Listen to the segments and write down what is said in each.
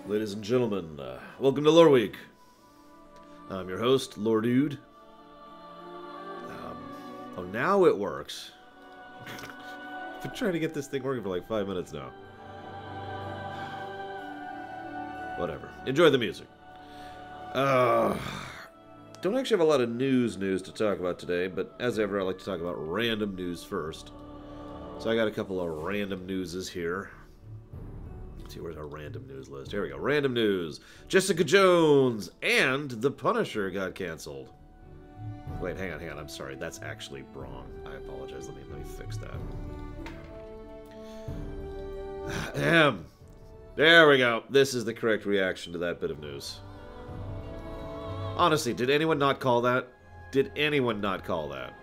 Ladies and gentlemen, welcome to Loreweek. I'm your host, Lore Dude. Oh, now it works. I've been trying to get this thing working for like 5 minutes now. Whatever. Enjoy the music. Don't actually have a lot of news to talk about today, but as ever, I like to talk about random news first. So I got a couple of random newses here. Let's see, where's our random news list? Here we go. Random news. Jessica Jones and The Punisher got canceled. Wait, hang on. I'm sorry. That's actually wrong. I apologize. Let me fix that. There we go. This is the correct reaction to that bit of news. Honestly, did anyone not call that? Did anyone not call that?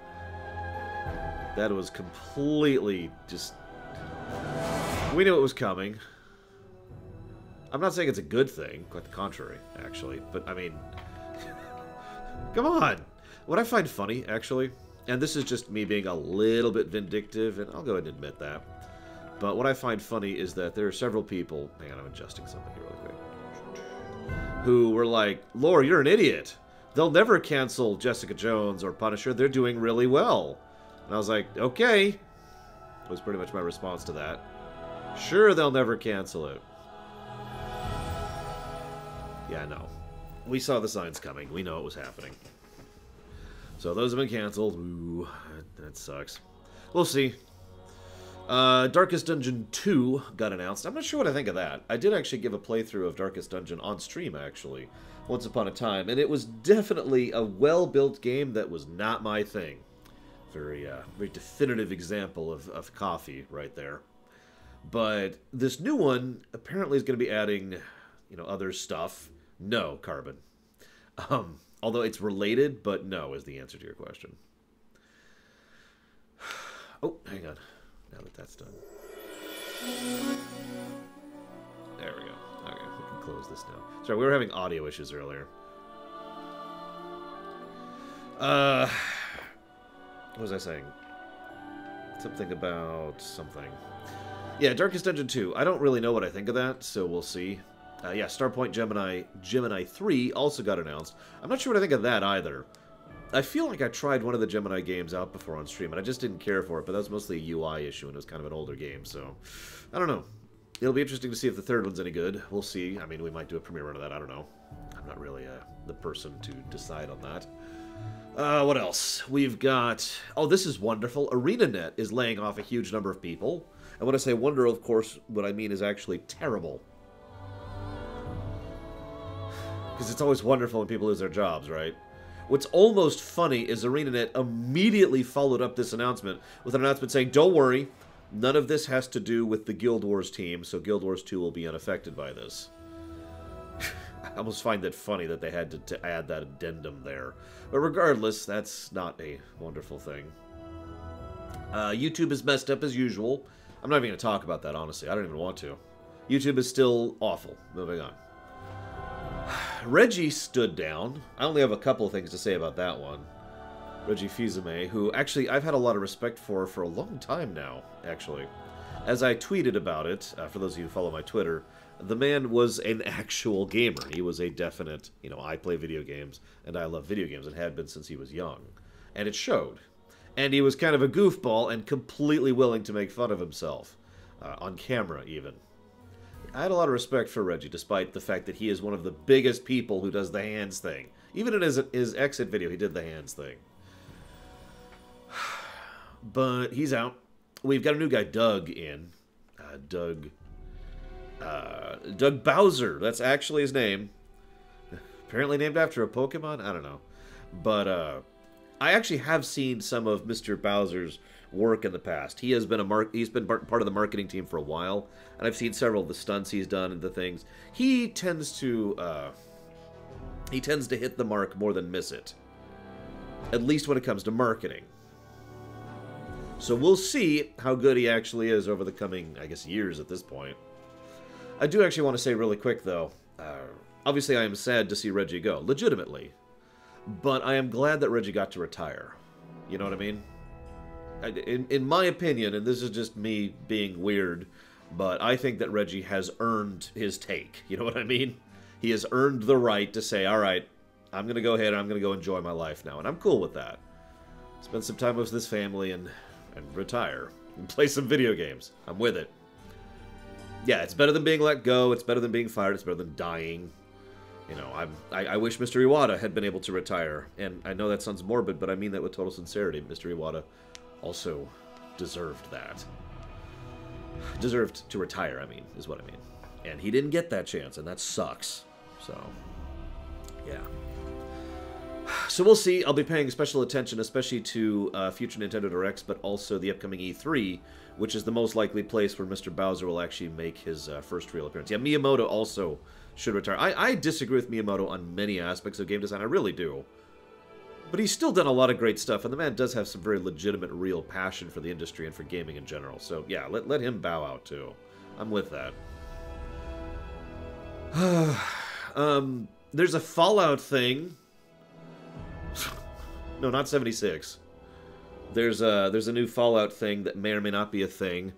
That was completely just... We knew it was coming. I'm not saying it's a good thing, quite the contrary, actually. But, I mean... Come on! What I find funny, actually, and this is just me being a little bit vindictive, and I'll go ahead and admit that. But what I find funny is that there are several people... Hang on, I'm adjusting something here really quick. Who were like, Lore, you're an idiot. They'll never cancel Jessica Jones or Punisher. They're doing really well. And I was like, okay. Was pretty much my response to that. Sure, they'll never cancel it. Yeah, I know. We saw the signs coming. We know it was happening. So those have been canceled. Ooh, that sucks. We'll see. Darkest Dungeon 2 got announced. I'm not sure what I think of that. I did actually give a playthrough of Darkest Dungeon on stream, actually, once upon a time, and it was definitely a well-built game that was not my thing. Very definitive example of coffee right there. But this new one apparently is going to be adding, you know, other stuff. No, Carbon. Although it's related, but no is the answer to your question. Oh, hang on. Now that that's done. There we go. Okay, we can close this now. Sorry, we were having audio issues earlier. What was I saying? Something about something. Yeah, Darkest Dungeon 2. I don't really know what I think of that, so we'll see. Yeah, Starpoint Gemini 3 also got announced. I'm not sure what I think of that either. I feel like I tried one of the Gemini games out before on stream, and I just didn't care for it, but that was mostly a UI issue, and it was kind of an older game, so... I don't know. It'll be interesting to see if the third one's any good. We'll see. I mean, we might do a premiere run of that. I don't know. I'm not really the person to decide on that. What else? We've got... Oh, this is wonderful. ArenaNet is laying off a huge number of people. And when I say wonder, of course, what I mean is actually terrible. Because it's always wonderful when people lose their jobs, right? What's almost funny is ArenaNet immediately followed up this announcement with an announcement saying, don't worry, none of this has to do with the Guild Wars team, so Guild Wars 2 will be unaffected by this. I almost find that funny that they had to add that addendum there. But regardless, that's not a wonderful thing. YouTube is messed up as usual. I'm not even going to talk about that, honestly. I don't even want to. YouTube is still awful. Moving on. Reggie stood down. I only have a couple of things to say about that one. Reggie Fils-Aimé, who actually I've had a lot of respect for a long time now, actually. As I tweeted about it, for those of you who follow my Twitter, the man was an actual gamer. He was a definite, you know, I play video games, and I love video games, and had been since he was young. And it showed. And he was kind of a goofball and completely willing to make fun of himself. On camera, even. I had a lot of respect for Reggie, despite the fact that he is one of the biggest people who does the hands thing. Even in his exit video, he did the hands thing. But he's out. We've got a new guy, Doug, in. Doug Bowser. That's actually his name. Apparently named after a Pokemon? I don't know. But I actually have seen some of Mr. Bowser's work in the past. He has been he's been part of the marketing team for a while, and I've seen several of the stunts he's done and the things. He tends to hit the mark more than miss it. At least when it comes to marketing. So we'll see how good he actually is over the coming, I guess, years at this point. I do actually want to say really quick, though, obviously I am sad to see Reggie go, legitimately. But I am glad that Reggie got to retire. You know what I mean? In my opinion, and this is just me being weird, But I think that Reggie has earned his take. You know what I mean? He has earned the right to say, all right, I'm going to go ahead and I'm going to go enjoy my life now. And I'm cool with that. Spend some time with this family and retire. And play some video games. I'm with it. Yeah, it's better than being let go. It's better than being fired. It's better than dying. You know, I wish Mr. Iwata had been able to retire. And I know that sounds morbid, but I mean that with total sincerity. Mr. Iwata also deserved that. Deserved to retire, I mean, is what I mean. And he didn't get that chance, and that sucks. So, yeah. So we'll see. I'll be paying special attention, especially to future Nintendo Directs, but also the upcoming E3, which is the most likely place where Mr. Bowser will actually make his first real appearance. Yeah, Miyamoto also should retire. I disagree with Miyamoto on many aspects of game design. I really do. But he's still done a lot of great stuff, and the man does have some very legitimate, real passion for the industry and for gaming in general. So, yeah, let him bow out, too. I'm with that. There's a Fallout thing. No, not 76. There's a new Fallout thing that may or may not be a thing.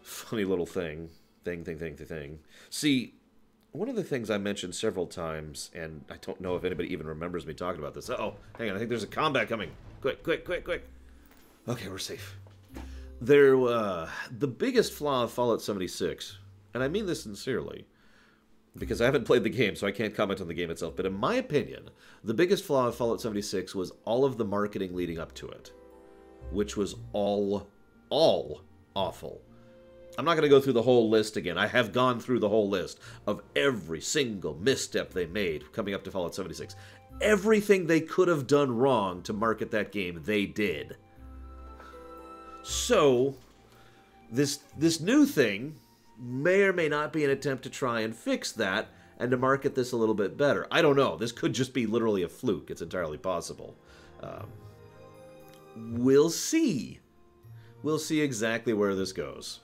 Funny little thing. Thing. See, one of the things I mentioned several times, and I don't know if anybody even remembers me talking about this. Uh-oh, hang on, I think there's a combat coming. Quick. Okay, we're safe. The biggest flaw of Fallout 76, and I mean this sincerely, because I haven't played the game, so I can't comment on the game itself, but in my opinion, the biggest flaw of Fallout 76 was all of the marketing leading up to it, which was all awful. I'm not going to go through the whole list again. I have gone through the whole list of every single misstep they made coming up to Fallout 76. Everything they could have done wrong to market that game, they did. So, this new thing may or may not be an attempt to try and fix that and to market this a little bit better. I don't know. This could just be literally a fluke. It's entirely possible. We'll see. We'll see exactly where this goes.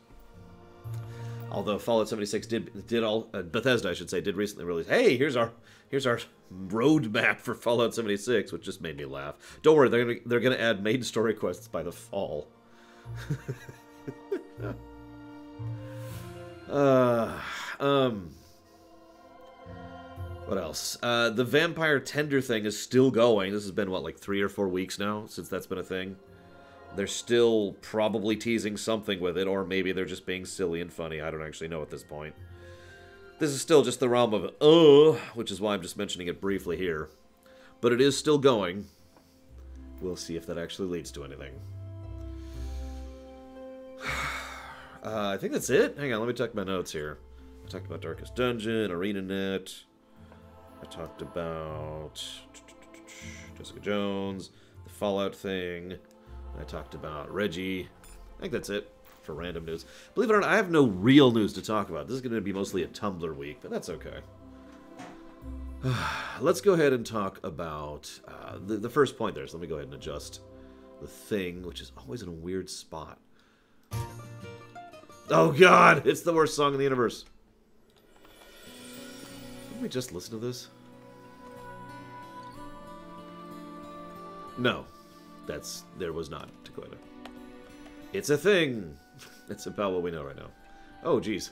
Although Fallout 76 did all Bethesda, I should say, did recently release. Hey, here's our roadmap for Fallout 76, which just made me laugh. Don't worry, they're gonna add main story quests by the fall. What else? The vampire tender thing is still going. This has been what, like 3 or 4 weeks now since that's been a thing. They're still probably teasing something with it, or maybe they're just being silly and funny. I don't actually know at this point. This is still just the realm of, which is why I'm just mentioning it briefly here. But it is still going. We'll see if that actually leads to anything. I think that's it. Hang on, let me check my notes here. I talked about Darkest Dungeon, ArenaNet. I talked about Jessica Jones, the Fallout thing. I talked about Reggie. I think that's it for random news. Believe it or not, I have no real news to talk about. This is going to be mostly a Tumblr week, but that's okay. Let's go ahead and talk about the first point there. So let me go ahead and adjust the thing, which is always in a weird spot. Oh god, it's the worst song in the universe. Didn't we just listen to this? No. There was not, Dakota. It's a thing. It's about what we know right now. Oh, geez.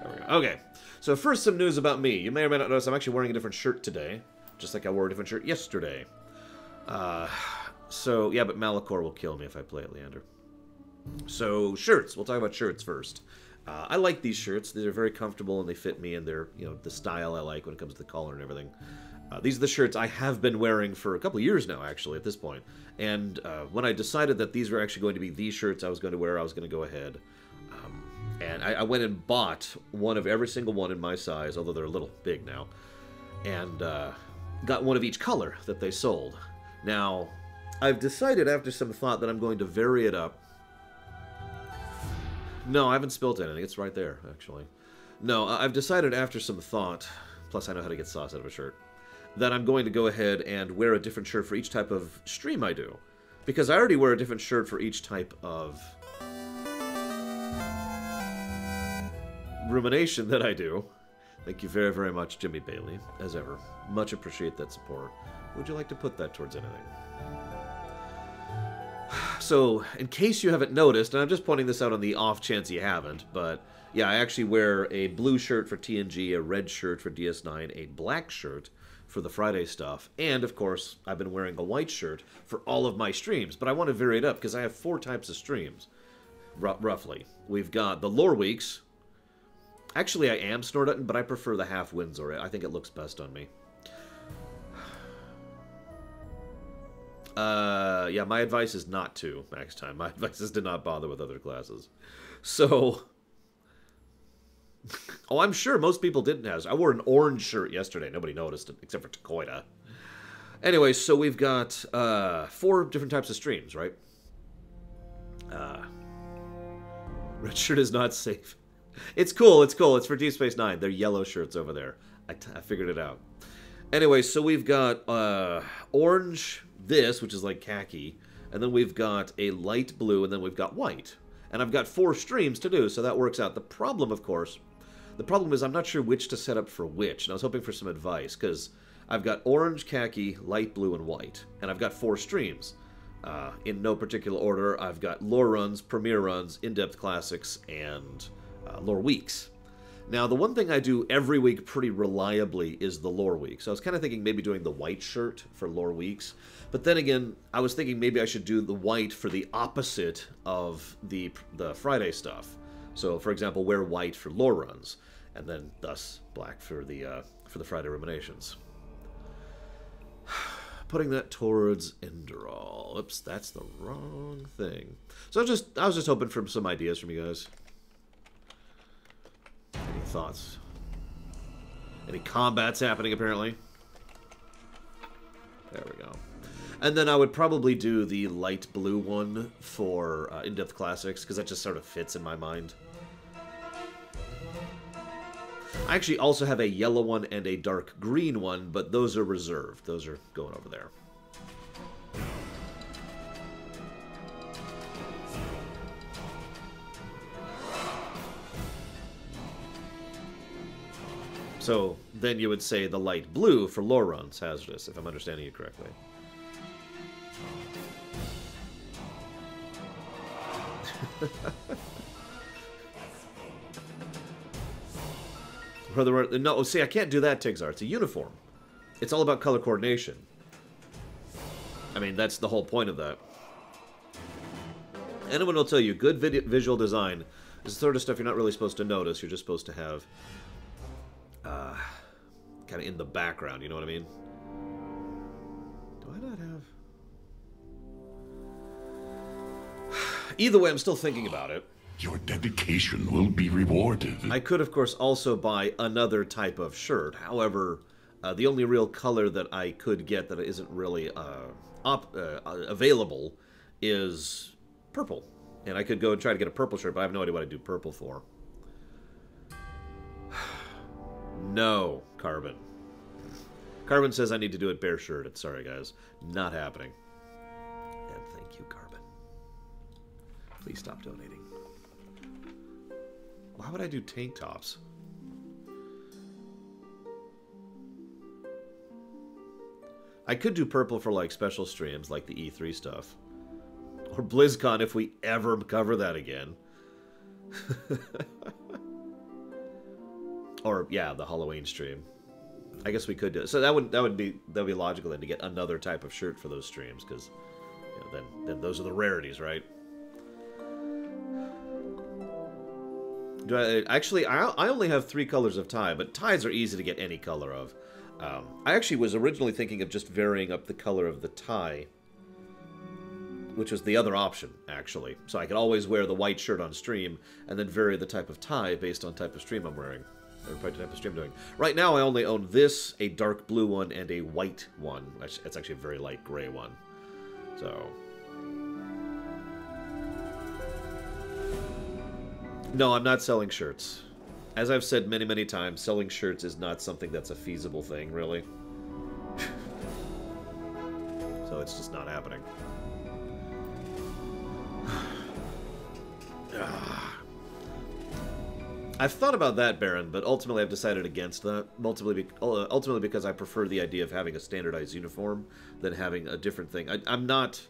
There we go. Okay. So first, some news about me. You may or may not notice I'm actually wearing a different shirt today, just like I wore a different shirt yesterday. So, yeah, but Malachor will kill me if I play it, Leander. So, shirts. We'll talk about shirts first. I like these shirts. They're very comfortable and they fit me and they're, the style I like when it comes to the collar and everything. These are the shirts I have been wearing for a couple of years now, actually, at this point. And when I decided that these were actually going to be the shirts I was going to wear, I was going to go ahead. And I went and bought one of every single one in my size, although they're a little big now. And got one of each color that they sold. Now, I've decided after some thought that I'm going to vary it up. No, I haven't spilt anything. It's right there, actually. No, I've decided after some thought, plus I know how to get sauce out of a shirt, that I'm going to go ahead and wear a different shirt for each type of stream I do. Because I already wear a different shirt for each type of rumination that I do. Thank you very, very much, Jimmy Bailey, as ever. Much appreciate that support. Would you like to put that towards anything? So, in case you haven't noticed, and I'm just pointing this out on the off chance you haven't, but yeah, I actually wear a blue shirt for TNG, a red shirt for DS9, a black shirt for the Friday stuff, and of course, I've been wearing a white shirt for all of my streams, but I want to vary it up because I have 4 types of streams, roughly. We've got the Lore Weeks. Actually, I am Snortutton, but I prefer the half Windsor. I think it looks best on me. Yeah, my advice is not to, Max Time. My advice is to not bother with other classes. So... oh, I'm sure most people didn't have. I wore an orange shirt yesterday. Nobody noticed it, except for Takoida. Anyway, so we've got 4 different types of streams, right? Red shirt is not safe. It's cool, it's cool. It's for Deep Space Nine. They're yellow shirts over there. I figured it out. Anyway, so we've got orange, this, which is like khaki, and then we've got a light blue, and then we've got white. And I've got 4 streams to do, so that works out. The problem, of course, the problem is I'm not sure which to set up for which, and I was hoping for some advice, because I've got orange, khaki, light blue, and white, and I've got 4 streams. In no particular order, I've got lore runs, premiere runs, in-depth classics, and lore weeks. Now, the one thing I do every week pretty reliably is the lore week. So I was kind of thinking maybe doing the white shirt for lore weeks. But then again, I was thinking maybe I should do the white for the opposite of the Friday stuff. So, for example, wear white for lore runs, and then thus black for the Friday ruminations. Putting that towards Enderal. Oops, that's the wrong thing. So I was just hoping for some ideas from you guys. Any thoughts? Any combats happening, apparently? There we go. And then I would probably do the light blue one for in-depth classics, because that just sort of fits in my mind. I actually also have a yellow one and a dark green one, but those are reserved. Those are going over there. So then you would say the light blue for lore runs, hazardous, if I'm understanding you correctly. No, see, I can't do that, Tigzar. It's a uniform. It's all about color coordination. I mean, that's the whole point of that. Anyone will tell you, good visual design is the sort of stuff you're not really supposed to notice. You're just supposed to have kind of in the background, you know what I mean? Do I not have... Either way, I'm still thinking about it. Your dedication will be rewarded. I could, of course, also buy another type of shirt. However, the only real color that I could get that isn't really available is purple. And I could go and try to get a purple shirt, but I have no idea what I'd do purple for. No, Carbon. Carbon says I need to do it bare shirted. Sorry, guys. Not happening. And thank you, Carbon. Please stop donating. Why would I do tank tops? I could do purple for, like, special streams, like the E3 stuff. Or BlizzCon if we ever cover that again. Or, yeah, the Halloween stream. I guess we could do it. So that would be logical then to get another type of shirt for those streams, because you know, then those are the rarities, right? Actually, I only have 3 colors of tie, but ties are easy to get any color of. I actually was originally thinking of just varying up the color of the tie, which was the other option, actually. So I could always wear the white shirt on stream, and then vary the type of tie based on type of stream I'm wearing. Or type of stream I'm doing. Right now, I only own this, a dark blue one, and a white one. It's actually a very light gray one. So... No, I'm not selling shirts. As I've said many, many times, selling shirts is not something that's a feasible thing, really. So it's just not happening. I've thought about that, Baron, but ultimately I've decided against that. Ultimately because I prefer the idea of having a standardized uniform than having a different thing. I'm not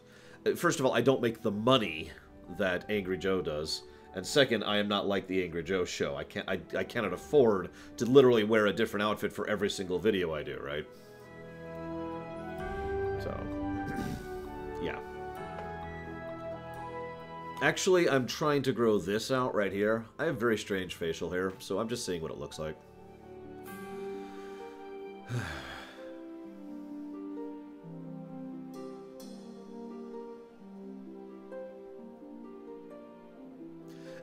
First of all, I don't make the money that Angry Joe does. And second, I am not like the Angry Joe show. I cannot afford to literally wear a different outfit for every single video I do, right? So, yeah. Actually, I'm trying to grow this out right here. I have very strange facial hair, so I'm just seeing what it looks like.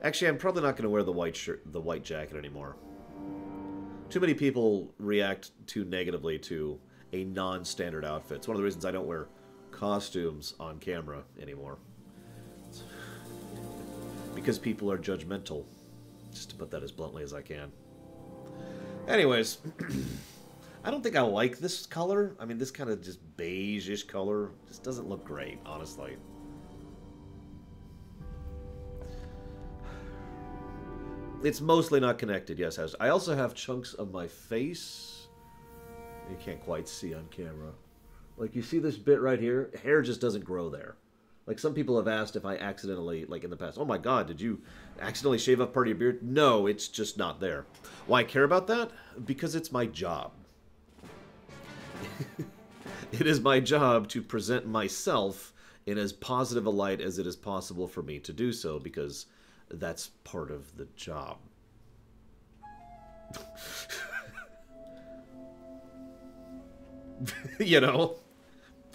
Actually, I'm probably not going to wear the white shirt, the white jacket anymore. Too many people react too negatively to a non-standard outfit. It's one of the reasons I don't wear costumes on camera anymore. Because people are judgmental. Just to put that as bluntly as I can. Anyways, I don't think I like this color. I mean, this kind of just beige-ish color just doesn't look great, honestly. It's mostly not connected, yes. I also have chunks of my face you can't quite see on camera. Like, you see this bit right here? Hair just doesn't grow there. Like, some people have asked if I accidentally, like in the past, oh my god, did you accidentally shave off part of your beard? No, it's just not there. Why I care about that? Because it's my job. It is my job to present myself in as positive a light as it is possible for me to do so, because that's part of the job. You know?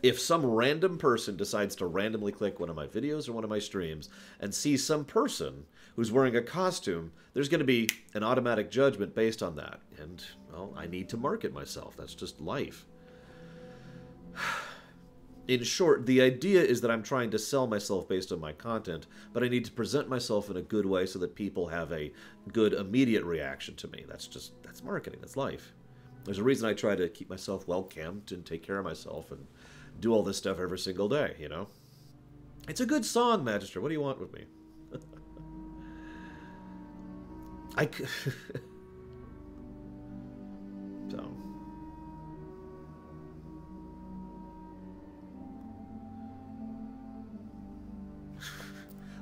If some random person decides to randomly click one of my videos or one of my streams and sees some person who's wearing a costume, there's going to be an automatic judgment based on that. And, well, I need to market myself. That's just life. In short, the idea is that I'm trying to sell myself based on my content, but I need to present myself in a good way so that people have a good immediate reaction to me. That's marketing. That's life. There's a reason I try to keep myself well-kempt and take care of myself and do all this stuff every single day, you know? It's a good song, Magister. What do you want with me? So...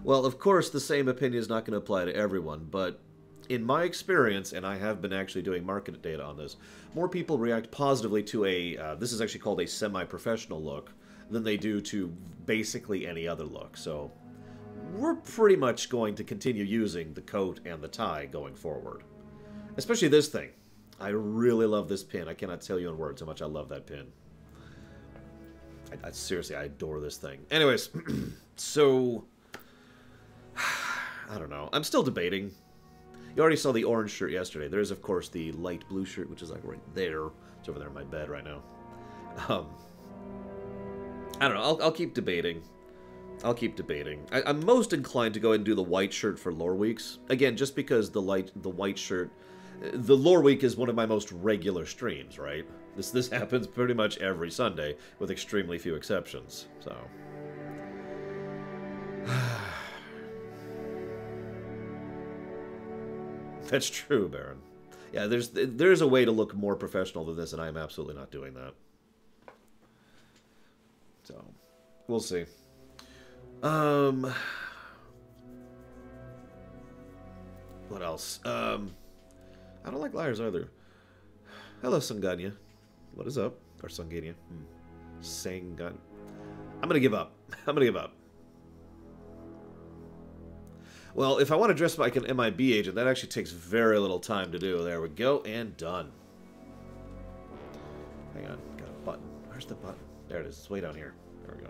Well, of course, the same opinion is not going to apply to everyone, but in my experience, and I have been actually doing market data on this, more people react positively to a, this is actually called a semi-professional look, than they do to basically any other look. So we're pretty much going to continue using the coat and the tie going forward. Especially this thing. I really love this pin. I cannot tell you in words how much I love that pin. Seriously, I adore this thing. Anyways, so... I don't know. I'm still debating. You already saw the orange shirt yesterday. There's, of course, the light blue shirt, which is like right there. It's over there in my bed right now. I don't know. I'll keep debating. I'll keep debating. I'm most inclined to go ahead and do the white shirt for Loreweeks. Again, just because the white shirt... The Loreweek is one of my most regular streams, right? This happens pretty much every Sunday, with extremely few exceptions. So... That's true, Baron. Yeah, there's a way to look more professional than this, and I am absolutely not doing that. So, we'll see. What else? I don't like liars either. Hello, Sanganya. What is up? Or Sanganya. Sangan. I'm gonna give up. I'm gonna give up. Well, if I want to dress like an MIB agent, that actually takes very little time to do. There we go, and done. Hang on, got a button. Where's the button? There it is. It's way down here. There we go.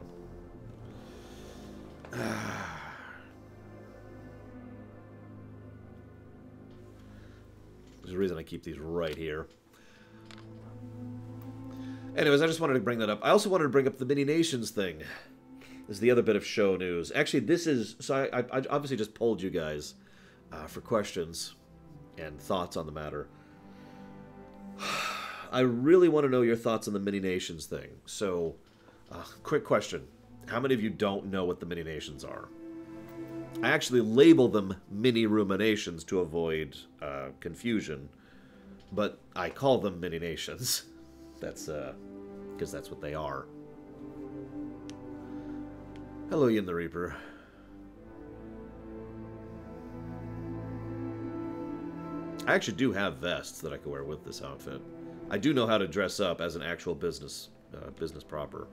There's a reason I keep these right here. Anyways, I just wanted to bring that up. I also wanted to bring up the Mini Nations thing. This is the other bit of show news. Actually, this is... So I obviously just polled you guys for questions and thoughts on the matter. I really want to know your thoughts on the Mini Nations thing. So, quick question. How many of you don't know what the Mini Nations are? I actually label them Mini Ruminations to avoid confusion. But I call them Mini Nations. That's, because that's what they are. Hello, Yin the Reaper. I actually do have vests that I could wear with this outfit. I do know how to dress up as an actual business proper,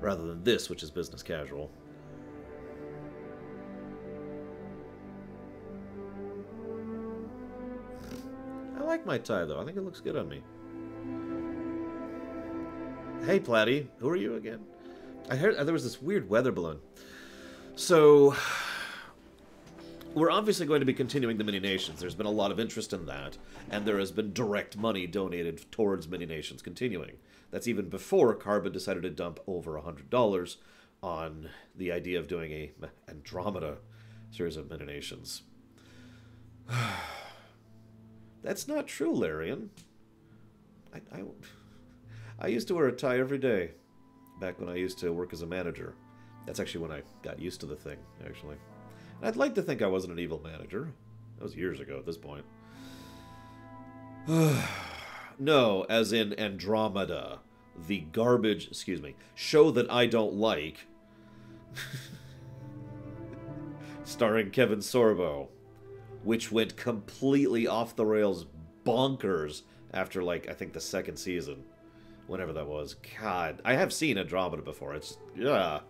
rather than this, which is business casual. I like my tie, though. I think it looks good on me. Hey, Platty. Who are you again? I heard there was this weird weather balloon. So, we're obviously going to be continuing the Mini-Nations. There's been a lot of interest in that, and there has been direct money donated towards Mini-Nations continuing. That's even before Carbon decided to dump over $100 on the idea of doing a Andromeda series of Mini-Nations. That's not true, Larian. I used to wear a tie every day, back when I used to work as a manager. That's actually when I got used to the thing, actually. I'd like to think I wasn't an evil manager. That was years ago at this point. No, as in Andromeda. The garbage, show that I don't like. Starring Kevin Sorbo. Which went completely off the rails bonkers after, like, I think the second season. Whenever that was. God, I have seen Andromeda before. It's, yeah.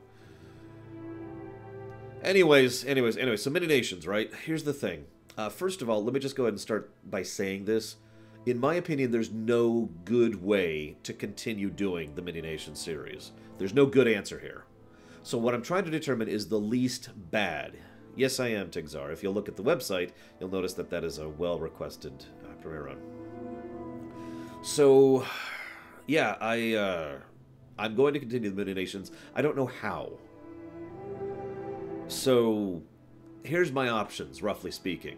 Anyways, so Mini-Nations, right? Here's the thing. First of all, let me just go ahead and start by saying this. In my opinion, there's no good way to continue doing the Mini-Nations series. There's no good answer here. So what I'm trying to determine is the least bad. Yes, I am, Tigzar. If you'll look at the website, you'll notice that that is a well-requested premiere run. So, yeah, I'm going to continue the Mini-Nations. I don't know how. So, here's my options, roughly speaking.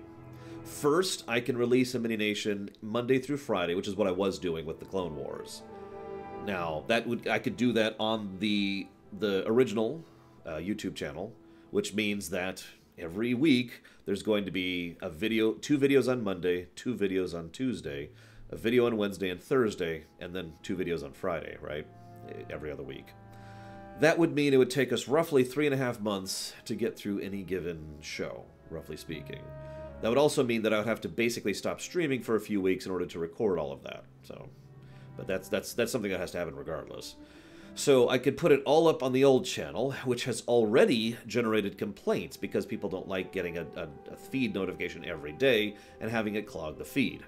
First, I can release a Mini-Nation Monday through Friday, which is what I was doing with the Clone Wars. Now, I could do that on the original YouTube channel, which means that every week there's going to be a video, 2 videos on Monday, 2 videos on Tuesday, a video on Wednesday and Thursday, and then 2 videos on Friday, right? Every other week. That would mean it would take us roughly 3.5 months to get through any given show, roughly speaking. That would also mean that I would have to basically stop streaming for a few weeks in order to record all of that. So, but that's something that has to happen regardless. So I could put it all up on the old channel, which has already generated complaints because people don't like getting a feed notification every day and having it clog the feed.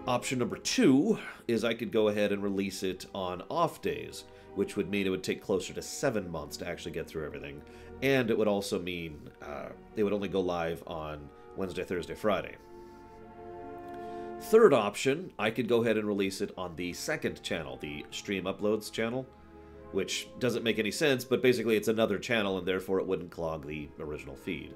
Option number 2 is I could go ahead and release it on off days, which would mean it would take closer to 7 months to actually get through everything. And it would also mean they would only go live on Wednesday, Thursday, Friday. Third option, I could go ahead and release it on the second channel, the Stream Uploads channel, which doesn't make any sense, but basically it's another channel and therefore it wouldn't clog the original feed.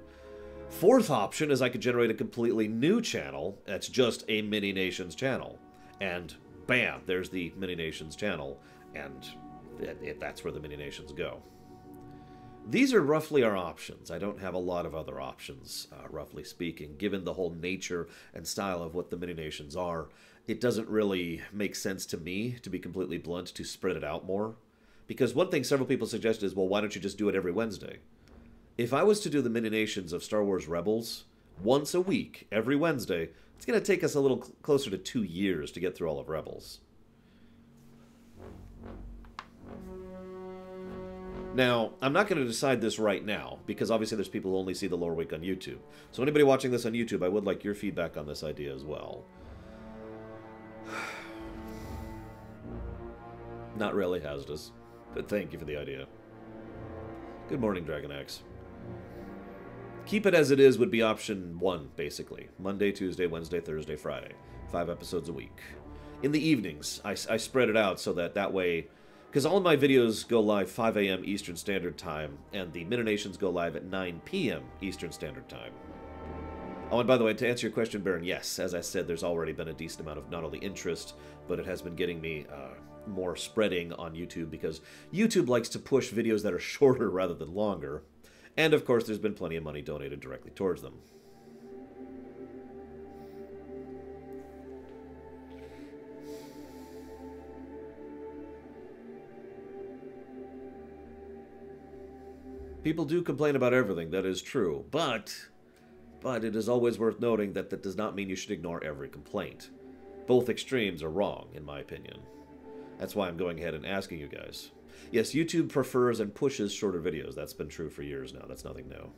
Fourth option is I could generate a completely new channel that's just a Mini-Nations channel. And bam, there's the Mini-Nations channel, and that's where the Mini-Nations go. These are roughly our options. I don't have a lot of other options, roughly speaking. Given the whole nature and style of what the Mini-Nations are, it doesn't really make sense to me, to be completely blunt, to spread it out more. Because one thing several people suggested is, well, why don't you just do it every Wednesday? If I was to do the Mini-Nations of Star Wars Rebels once a week, every Wednesday, it's going to take us a little closer to 2 years to get through all of Rebels. Now, I'm not going to decide this right now, because obviously there's people who only see the Loreweek on YouTube. So anybody watching this on YouTube, I would like your feedback on this idea as well. Not really hazardous, but thank you for the idea. Good morning, Dragon X. Keep it as it is would be option 1, basically. Monday, Tuesday, Wednesday, Thursday, Friday. 5 episodes a week. In the evenings, I spread it out so that way... Because all of my videos go live 5 a.m. Eastern Standard Time, and the Mini-Nations go live at 9 p.m. Eastern Standard Time. Oh, and by the way, to answer your question, Baron, yes, as I said, there's already been a decent amount of not only interest, but it has been getting me more spreading on YouTube, because YouTube likes to push videos that are shorter rather than longer. And, of course, there's been plenty of money donated directly towards them. People do complain about everything, that is true. But it is always worth noting that that does not mean you should ignore every complaint. Both extremes are wrong, in my opinion. That's why I'm going ahead and asking you guys. Yes, YouTube prefers and pushes shorter videos. That's been true for years now. That's nothing new.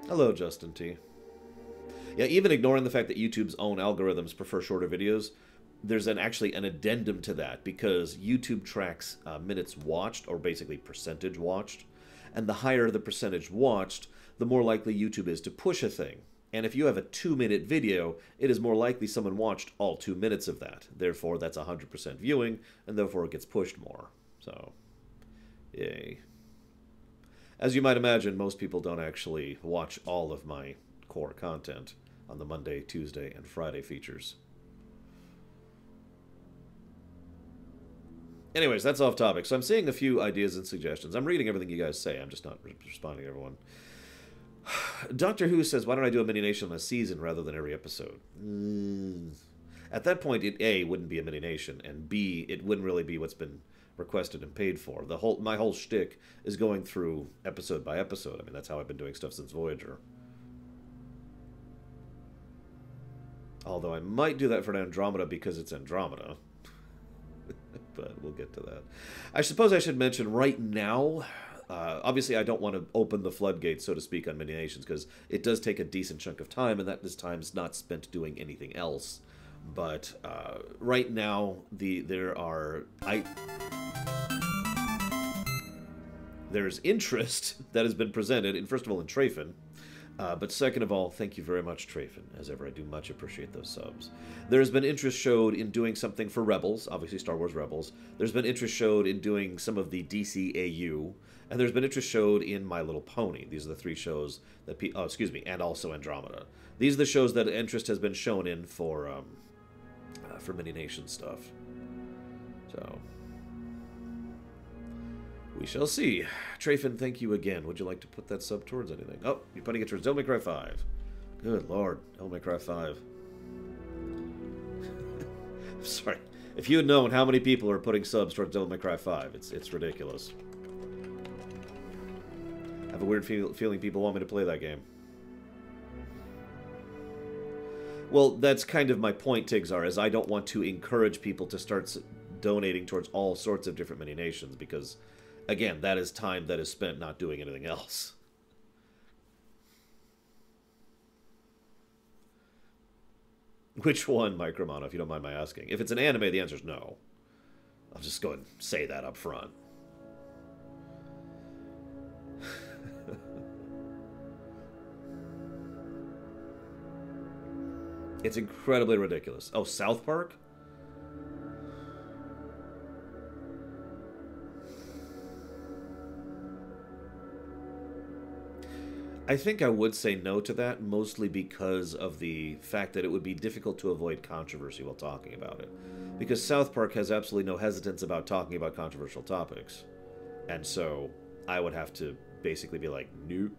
Hello, Justin T. Yeah, even ignoring the fact that YouTube's own algorithms prefer shorter videos, there's actually an addendum to that, because YouTube tracks minutes watched, or basically percentage watched, and the higher the percentage watched, the more likely YouTube is to push a thing. And if you have a 2-minute video, it is more likely someone watched all 2 minutes of that. Therefore, that's 100% viewing, and therefore it gets pushed more. So, yay. As you might imagine, most people don't actually watch all of my core content on the Monday, Tuesday, and Friday features. Anyways, that's off topic. So I'm seeing a few ideas and suggestions. I'm reading everything you guys say. I'm just not responding to everyone. Doctor Who says, why don't I do a mini-nation on a season rather than every episode? At that point, it A, wouldn't be a mini-nation, and B, it wouldn't really be what's been requested and paid for. My whole shtick is going through episode by episode. I mean, that's how I've been doing stuff since Voyager. Although I might do that for Andromeda because it's Andromeda. But we'll get to that. I suppose I should mention right now, obviously I don't want to open the floodgates, so to speak, on mini-nations, because it does take a decent chunk of time, and that this time's not spent doing anything else. But right now, there's interest that has been presented, and first of all in Trafin, but second of all, thank you very much, Trafin. As ever, I do much appreciate those subs. There's been interest showed in doing something for Rebels, obviously Star Wars Rebels. There's been interest showed in doing some of the DCAU, and there's been interest showed in My Little Pony. These are the 3 shows that and also Andromeda. These are the shows that interest has been shown in for mini-nation stuff. So we shall see. Trafin, thank you again. Would you like to put that sub towards anything? Oh, you're putting it towards Devil May Cry 5. Good lord, Devil May Cry 5. I'm sorry. If you had known how many people are putting subs towards Devil May Cry 5, it's ridiculous. I have a weird feeling people want me to play that game. Well, that's kind of my point, Tigzar, is I don't want to encourage people to start donating towards all sorts of different mini-nations, because again, that is time that is spent not doing anything else. Which one, Micromono, if you don't mind my asking? If it's an anime, the answer is no. I'll just go and say that up front. It's incredibly ridiculous. Oh, South Park? I think I would say no to that, mostly because of the fact that it would be difficult to avoid controversy while talking about it. Because South Park has absolutely no hesitance about talking about controversial topics. And so I would have to basically be like, nope,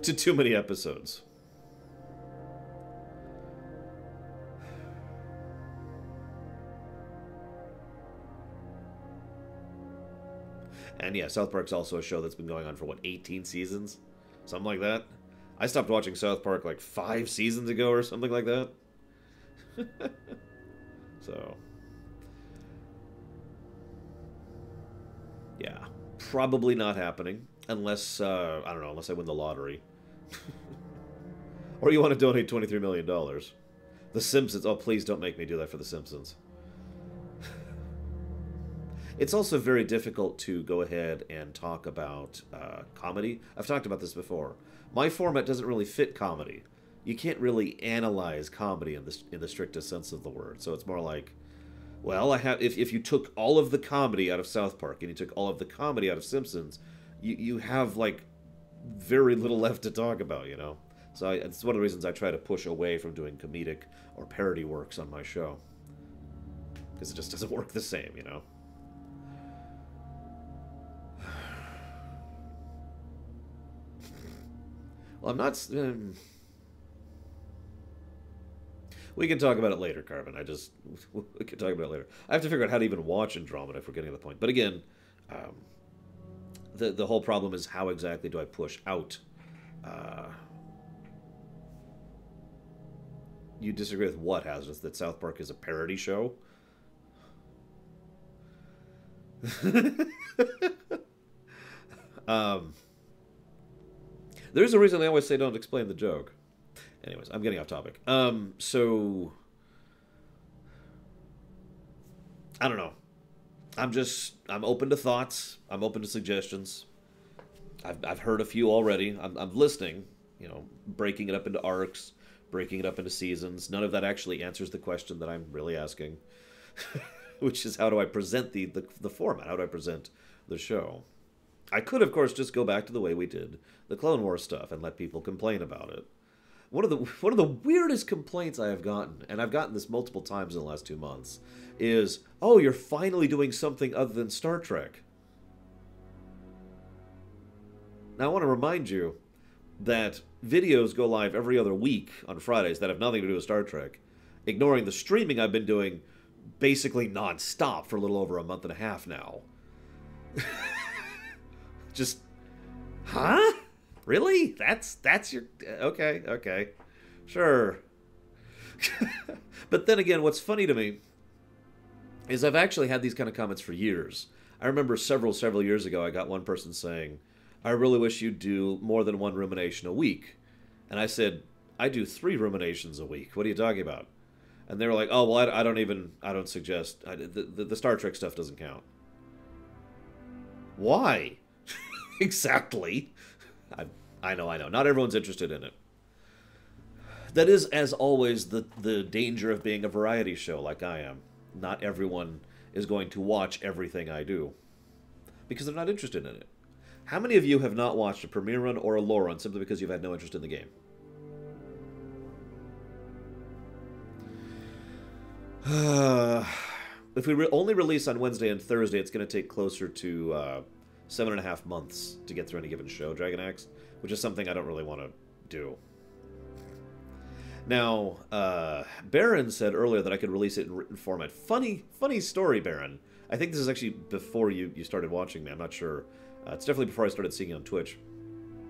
to too many episodes. And yeah, South Park's also a show that's been going on for, what, 18 seasons? Something like that. I stopped watching South Park like 5 seasons ago or something like that. So, yeah, probably not happening unless, I don't know, unless I win the lottery. Or you want to donate $23 million. The Simpsons, oh, please don't make me do that for The Simpsons. It's also very difficult to go ahead and talk about comedy. I've talked about this before. My format doesn't really fit comedy. You can't really analyze comedy in the strictest sense of the word. So it's more like, well, if you took all of the comedy out of South Park and you took all of the comedy out of Simpsons, you have like very little left to talk about, you know. So it's one of the reasons I try to push away from doing comedic or parody works on my show, because it just doesn't work the same, you know. Well, I'm not... We can talk about it later, Carvin. We can talk about it later. I have to figure out how to even watch Andromeda if we're getting to the point. But again, the whole problem is how exactly do I push out? You disagree with what, Hazardous? That South Park is a parody show? There's a reason they always say don't explain the joke. Anyways, I'm getting off topic. So I don't know. I'm open to thoughts. I'm open to suggestions. I've heard a few already. I'm listening, breaking it up into arcs, breaking it up into seasons. None of that actually answers the question that I'm really asking, which is how do I present the format? How do I present the show? I could, of course, just go back to the way we did the Clone Wars stuff and let people complain about it. One of the weirdest complaints I have gotten, and I've gotten this multiple times in the last 2 months, is, oh, you're finally doing something other than Star Trek. Now, I want to remind you that videos go live every other week on Fridays that have nothing to do with Star Trek, ignoring the streaming I've been doing basically non-stop for a little over a month and a half now. Just, huh? Really? That's your... Okay. Sure. But then again, what's funny to me is I've actually had these kind of comments for years. I remember several years ago, I got one person saying, I really wish you'd do more than one rumination a week. And I said, I do 3 ruminations a week. What are you talking about? And they were like, oh, well, I don't suggest... the Star Trek stuff doesn't count. Why? Exactly. I know. Not everyone's interested in it. That is, as always, the danger of being a variety show like I am. Not everyone is going to watch everything I do. Because they're not interested in it. How many of you have not watched a premiere run or a lore run simply because you've had no interest in the game? If we only release on Wednesday and Thursday, it's going to take closer to 7.5 months to get through any given show, Dragon Axe, which is something I don't really want to do. Now, Baron said earlier that I could release it in written format. Funny story, Baron. I think this is actually before you started watching me. I'm not sure. It's definitely before I started seeing it on Twitch.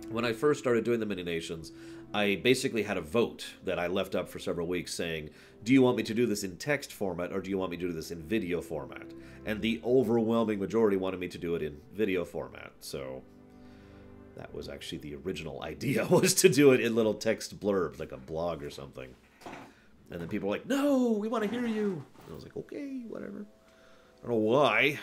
When I first started doing the Mini Nations, I basically had a vote that I left up for several weeks saying, do you want me to do this in text format or do you want me to do this in video format? And the overwhelming majority wanted me to do it in video format. So that was actually the original idea, was to do it in little text blurbs, like a blog or something. And then people were like, no, we want to hear you. And I was like, okay, whatever. I don't know why.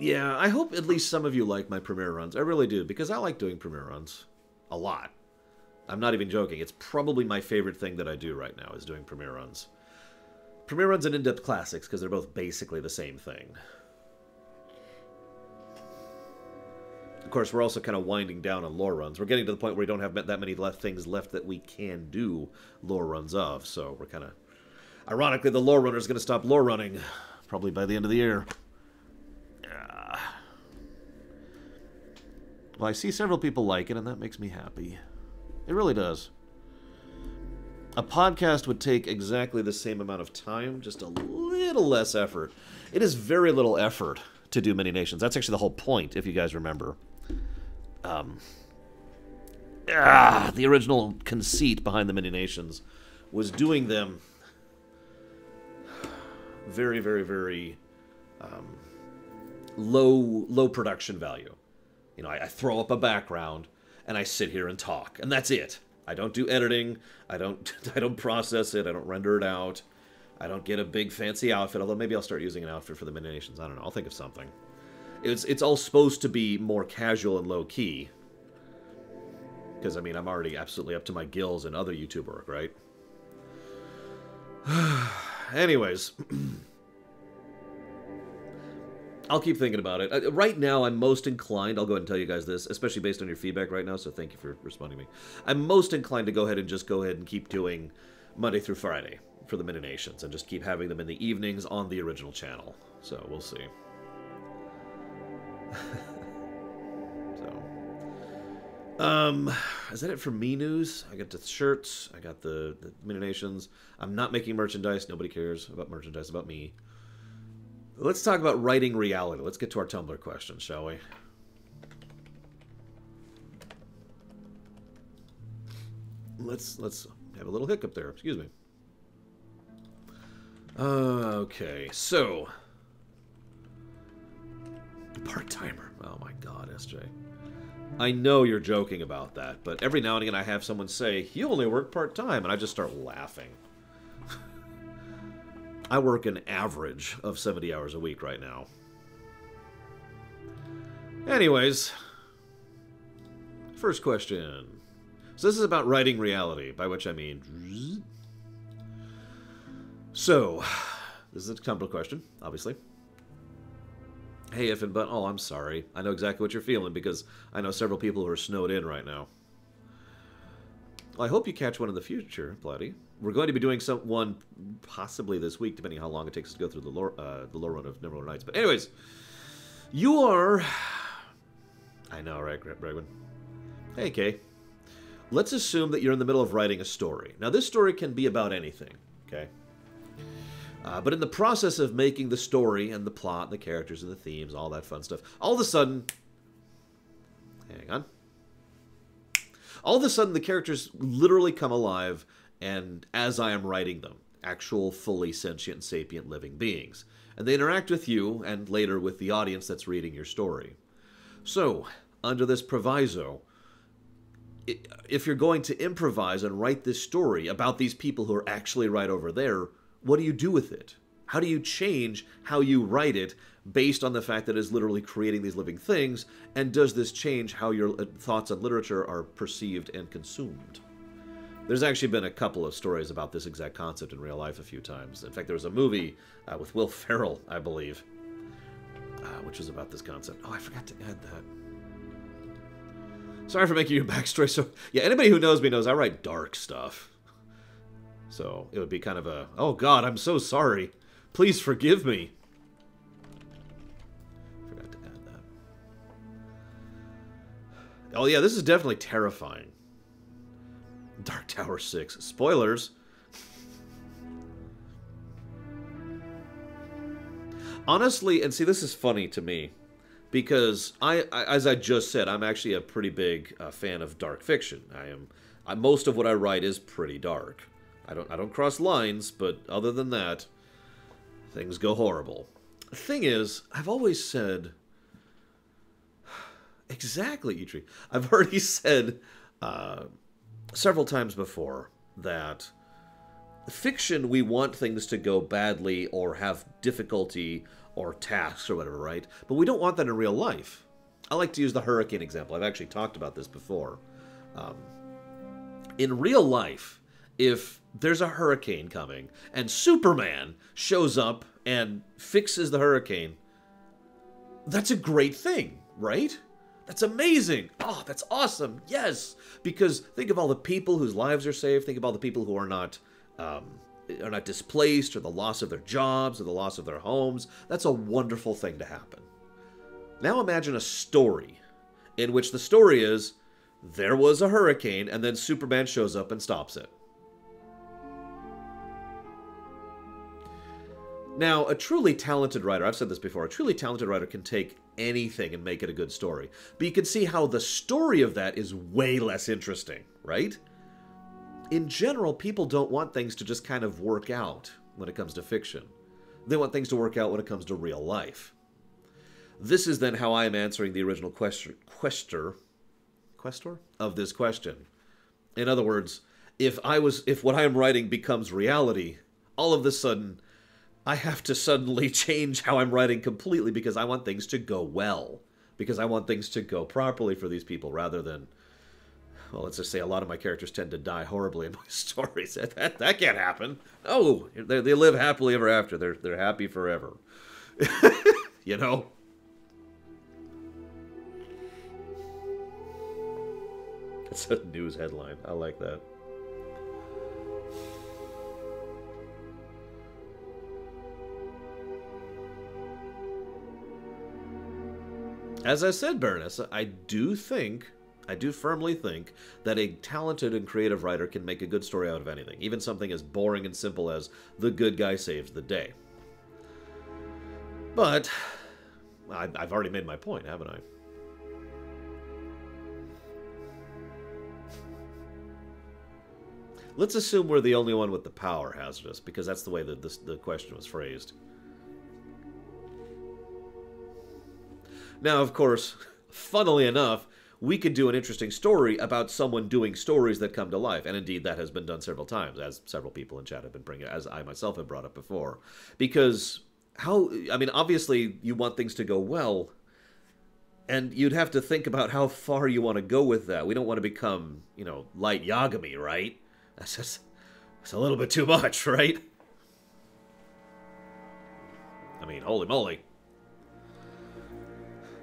Yeah, I hope at least some of you like my premiere runs. I really do, because I like doing premiere runs. A lot. I'm not even joking. It's probably my favorite thing that I do right now, is doing premiere runs. Premiere runs and in-depth classics, because they're both basically the same thing. Of course, we're also kind of winding down on lore runs. We're getting to the point where we don't have that many things left that we can do lore runs of, so we're kind of... Ironically, the lore runner is going to stop lore running, probably by the end of the year. Well, I see several people like it, and that makes me happy. It really does. A podcast would take exactly the same amount of time, just a little less effort. It is very little effort to do Mini Nations. That's actually the whole point, if you guys remember. The original conceit behind the Mini Nations was doing them very, very, very low production value. You know, I throw up a background, and I sit here and talk, and that's it. I don't do editing, I don't process it, I don't render it out, I don't get a big fancy outfit, although maybe I'll start using an outfit for the Mini Nations, I don't know, I'll think of something. It's all supposed to be more casual and low-key, because, I mean, I'm already absolutely up to my gills in other YouTube work, right? Anyways... I'll keep thinking about it. Right now, I'm most inclined, I'll go ahead and tell you guys this, especially based on your feedback right now, so thank you for responding to me. I'm most inclined to go ahead and keep doing Monday through Friday for the Mini Nations, and just keep having them in the evenings on the original channel. So, we'll see. Is that it for me news? I got the shirts. I got the mini nations. I'm not making merchandise. Nobody cares about merchandise about me. Let's talk about writing reality. Let's get to our Tumblr questions, shall we? Let's have a little hiccup there. Excuse me. Okay, so part-timer. Oh my God, SJ. I know you're joking about that, but every now and again I have someone say, "You only work part-time," and I just start laughing. I work an average of 70 hours a week right now. Anyways, first question. So this is about writing reality, by which I mean... So, this is a Tumblr question, obviously. Hey, if and but... Oh, I'm sorry. I know exactly what you're feeling, because I know several people who are snowed in right now. Well, I hope you catch one in the future, Bloody. We're going to be doing one possibly this week, depending on how long it takes to go through the lore run of Neverwinter Nights. But anyways, you are... I know, right, Bregman? Hey, Kay. Let's assume that you're in the middle of writing a story. Now, this story can be about anything, okay? But in the process of making the story and the plot and the characters and the themes, all that fun stuff, all of a sudden... Hang on. All of a sudden, the characters literally come alive, and as I am writing them, actual, fully sentient, sapient, living beings. And they interact with you, and later with the audience that's reading your story. So, under this proviso, if you're going to improvise and write this story about these people who are actually right over there, what do you do with it? How do you change how you write it based on the fact that it's literally creating these living things? And does this change how your thoughts on literature are perceived and consumed? There's actually been a couple of stories about this exact concept in real life a few times. In fact, there was a movie with Will Ferrell, I believe, which was about this concept. Oh, I forgot to add that. Sorry for making you a backstory. So, yeah, anybody who knows me knows I write dark stuff. So, it would be kind of a, oh God, I'm so sorry. Please forgive me. Forgot to add that. Oh yeah, this is definitely terrifying. Dark Tower 6. Spoilers. Honestly, and see, this is funny to me, because as I just said, I'm actually a pretty big fan of dark fiction. Most of what I write is pretty dark. I don't cross lines, but other than that, things go horrible. The thing is, I've always said... Exactly, Eitri. I've already said several times before that fiction, we want things to go badly or have difficulty or tasks or whatever, right? But we don't want that in real life. I like to use the hurricane example. I've actually talked about this before. In real life, if there's a hurricane coming and Superman shows up and fixes the hurricane, that's a great thing, right? That's amazing. Oh, that's awesome. Yes. Because think of all the people whose lives are saved. Think of all the people who are not displaced, or the loss of their jobs, or the loss of their homes. That's a wonderful thing to happen. Now imagine a story in which the story is, there was a hurricane, and then Superman shows up and stops it. Now, a truly talented writer, I've said this before, a truly talented writer can take anything and make it a good story. But you can see how the story of that is way less interesting, right? In general, people don't want things to just kind of work out when it comes to fiction. They want things to work out when it comes to real life. This is then how I am answering the original questor of this question. In other words, if what I am writing becomes reality, all of a sudden, I have to suddenly change how I'm writing completely because I want things to go well. Because I want things to go properly for these people rather than, well, let's just say a lot of my characters tend to die horribly in my stories. That can't happen. No, they live happily ever after. They're happy forever. You know? That's a news headline. I like that. As I said, Baroness, I do think I do firmly think that a talented and creative writer can make a good story out of anything, even something as boring and simple as the good guy saves the day. But I've already made my point, haven't I? Let's assume we're the only one with the power hazardous, because that's the way that the question was phrased. Now, of course, funnily enough, we could do an interesting story about someone doing stories that come to life. And indeed, that has been done several times, as several people in chat have been bringing, as I myself have brought up before. Because I mean, obviously, you want things to go well, and you'd have to think about how far you want to go with that. We don't want to become, you know, Light Yagami, right? That's a little bit too much, right? I mean, holy moly.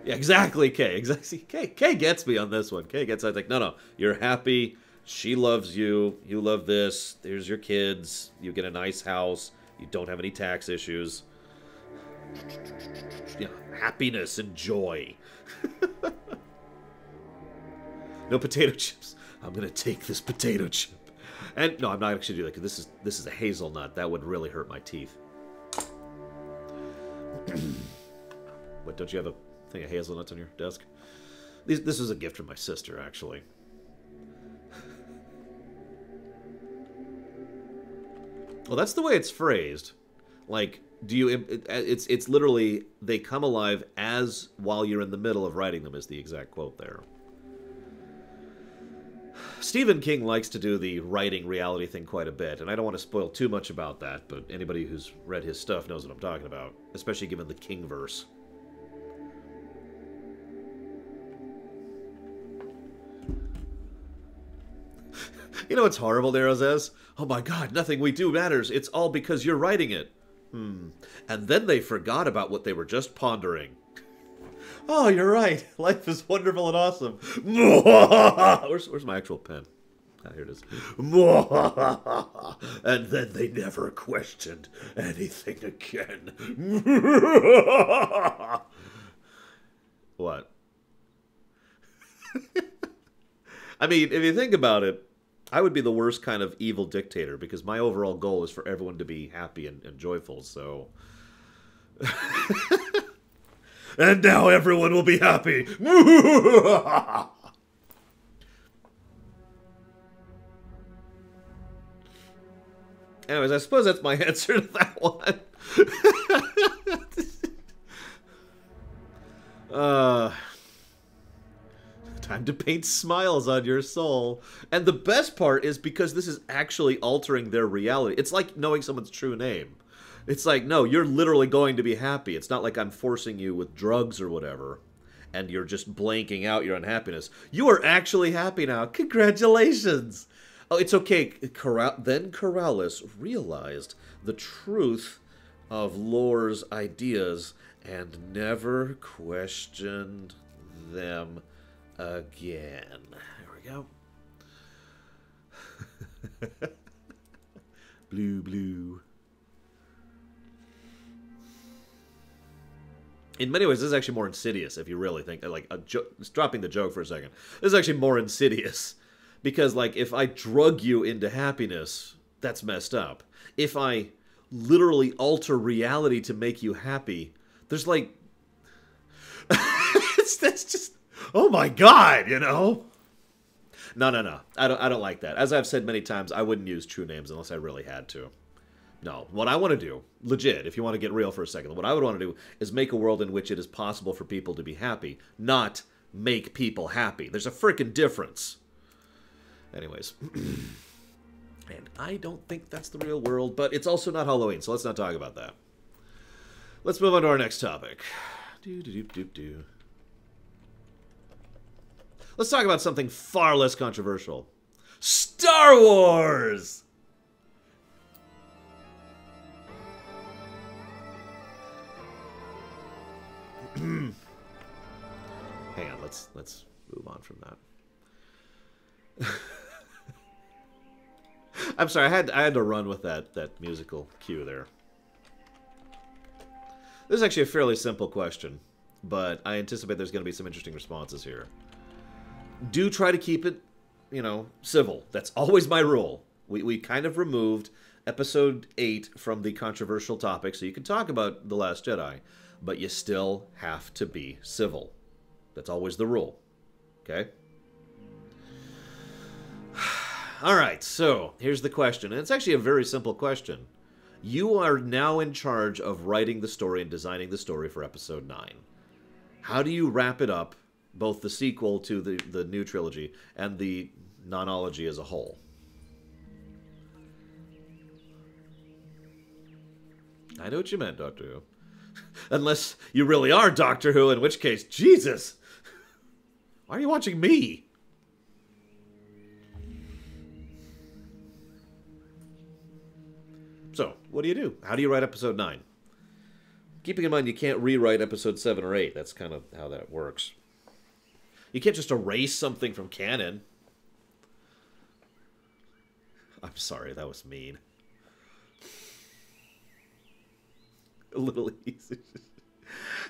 Yeah, exactly, Kay. Exactly. Kay gets me on this one. Kay gets, I think, no, you're happy. She loves you. You love this. There's your kids. You get a nice house. You don't have any tax issues. Yeah, happiness and joy. No potato chips. I'm gonna take this potato chip. And no, I'm not actually doing that because this is a hazelnut. That would really hurt my teeth. What, don't you have a thing of hazelnuts on your desk? This was a gift from my sister, actually. Well, that's the way it's phrased. Like, do you? It's literally, they come alive as while you're in the middle of writing them, is the exact quote there. Stephen King likes to do the writing reality thing quite a bit, and I don't want to spoil too much about that, but anybody who's read his stuff knows what I'm talking about, especially given the King verse. You know what's horrible there, Ozez? Oh my god, nothing we do matters. It's all because you're writing it. And then they forgot about what they were just pondering. Oh, you're right. Life is wonderful and awesome. Where's my actual pen? Ah, here it is. And then they never questioned anything again. What? I mean, if you think about it, I would be the worst kind of evil dictator, because my overall goal is for everyone to be happy and joyful, so... And now everyone will be happy! Anyways, I suppose that's my answer to that one. Time to paint smiles on your soul. And the best part is because this is actually altering their reality. It's like knowing someone's true name. It's like, no, you're literally going to be happy. It's not like I'm forcing you with drugs or whatever, and you're just blanking out your unhappiness. You are actually happy now. Congratulations! Oh, it's okay. Then Corrales realized the truth of Lore's ideas and never questioned them again. There we go. Blue, blue. In many ways, this is actually more insidious, if you really think. Like, dropping the joke for a second. This is actually more insidious. Because, like, if I drug you into happiness, that's messed up. If I literally alter reality to make you happy, there's, like... that's just... Oh my god, you know? No. I don't like that. As I've said many times, I wouldn't use true names unless I really had to. No, what I want to do, legit, if you want to get real for a second, what I would want to do is make a world in which it is possible for people to be happy, not make people happy. There's a freaking difference. Anyways. And I don't think that's the real world, but it's also not Halloween, so let's not talk about that. Let's move on to our next topic. Let's talk about something far less controversial. Star Wars! Hang on, let's move on from that. I'm sorry, I had to run with that musical cue there. This is actually a fairly simple question, but I anticipate there's going to be some interesting responses here. Do try to keep it, you know, civil. That's always my rule. We kind of removed Episode 8 from the controversial topic, so you can talk about The Last Jedi, but you still have to be civil. That's always the rule. Okay? All right, so here's the question, and it's actually a very simple question. You are now in charge of writing the story and designing the story for Episode 9. How do you wrap it up, both the sequel to the new trilogy and the nonology as a whole? I know what you meant, Doctor Who. Unless you really are Doctor Who, in which case, Jesus! Why are you watching me? So, what do? How do you write Episode 9? Keeping in mind you can't rewrite Episode 7 or 8. That's kind of how that works. You can't just erase something from canon. I'm sorry, that was mean. A little easy.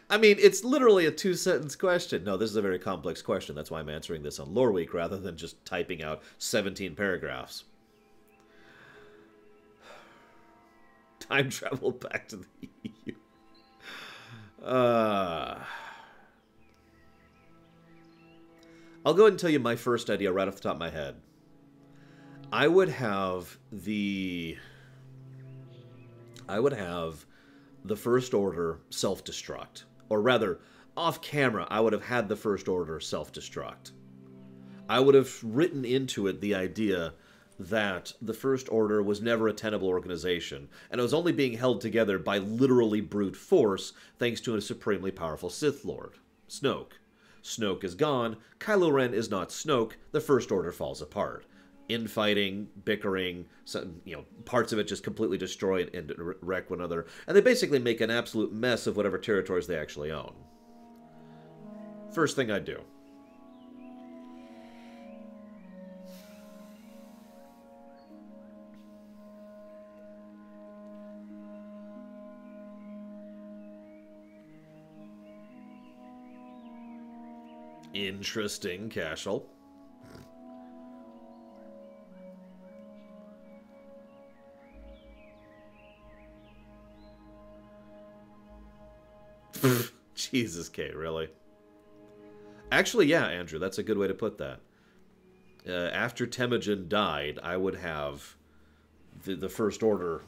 I mean, it's literally a 2-sentence question. No, this is a very complex question. That's why I'm answering this on Loreweek rather than just typing out 17 paragraphs. Time travel back to the EU. I'll go ahead and tell you my first idea right off the top of my head. I would have the First Order self-destruct. Or rather, off-camera, I would have had the First Order self-destruct. I would have written into it the idea that the First Order was never a tenable organization, and it was only being held together by literally brute force thanks to a supremely powerful Sith Lord, Snoke. Snoke is gone, Kylo Ren is not Snoke, the First Order falls apart. Infighting, bickering, parts of it just completely destroyed and wreck one another, and they basically make an absolute mess of whatever territories they actually own. First thing I'd do. Interesting, Cashel. Jesus, Kate, really? Actually, yeah, Andrew, that's a good way to put that. After Temujin died, I would have the First Order,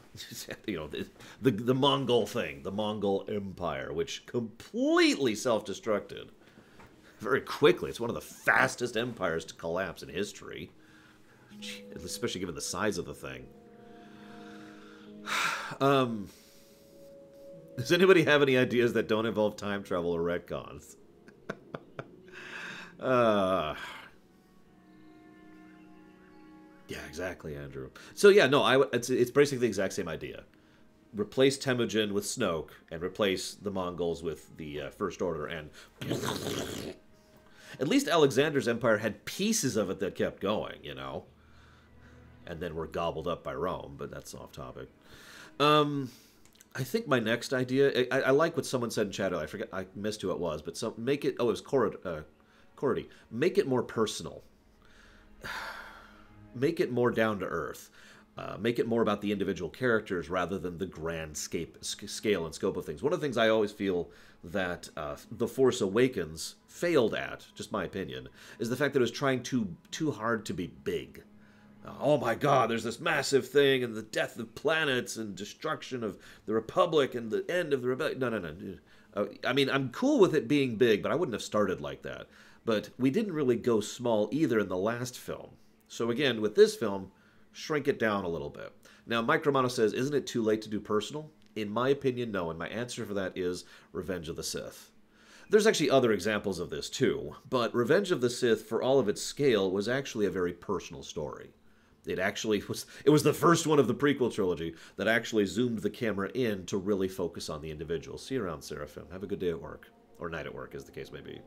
the Mongol thing, the Mongol Empire, which completely self-destructed very quickly. It's one of the fastest empires to collapse in history, especially given the size of the thing. Does anybody have any ideas that don't involve time travel or retcons? Yeah, exactly, Andrew. So yeah, no, it's basically the exact same idea. Replace Temujin with Snoke, and replace the Mongols with the First Order, and at least Alexander's empire had pieces of it that kept going, you know? And then were gobbled up by Rome, but that's off topic. I think my next idea, I like what someone said in chat. I forget, I missed who it was, but make it. Oh, it was Cordy. Make it more personal. Make it more down to earth. Make it more about the individual characters rather than the grand scale and scope of things. One of the things I always feel that The Force Awakens failed at, just my opinion, is the fact that it was trying too hard to be big. Oh my God, there's this massive thing, and the death of planets, and destruction of the Republic, and the end of the Rebellion. No. I mean, I'm cool with it being big, but I wouldn't have started like that. But we didn't really go small either in the last film. So again, with this film, shrink it down a little bit. Now, Mike Romano says, isn't it too late to do personal? In my opinion, no, and my answer for that is Revenge of the Sith. There's actually other examples of this too, but Revenge of the Sith, for all of its scale, was actually a very personal story. It was the first one of the prequel trilogy that actually zoomed the camera in to really focus on the individual. See you around, Seraphim. Have a good day at work. Or night at work, as the case may be.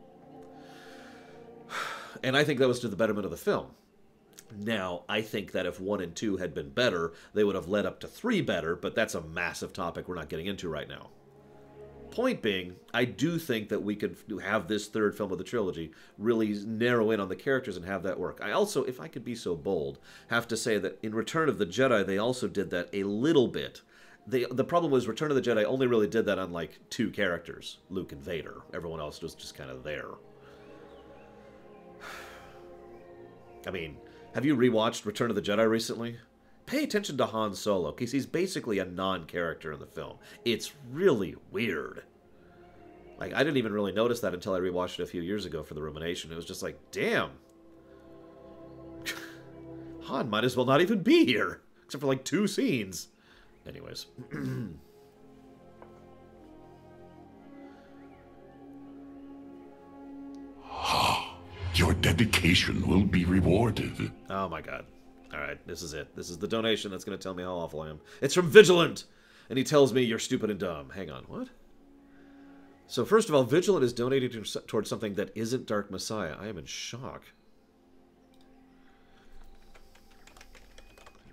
And I think that was to the betterment of the film. Now, I think that if 1 and 2 had been better, they would have led up to 3 better, but that's a massive topic we're not getting into right now. point being, I do think that we could have this third film of the trilogy really narrow in on the characters and have that work. I also, if I could be so bold, have to say that in Return of the Jedi, they also did that a little bit. The problem was Return of the Jedi only really did that on, like, 2 characters, Luke and Vader. Everyone else was just kind of there. I mean, have you rewatched Return of the Jedi recently? Pay attention to Han Solo, because he's basically a non-character in the film. It's really weird. Like, I didn't even really notice that until I rewatched it a few years ago for the rumination. It was just like, damn. Han might as well not even be here, except for like 2 scenes. Anyways. Your dedication will be rewarded. Oh my god. Alright, this is it. This is the donation that's going to tell me how awful I am. It's from Vigilant! And he tells me you're stupid and dumb. Hang on, what? So first of all, Vigilant is donating towards something that isn't Dark Messiah. I am in shock.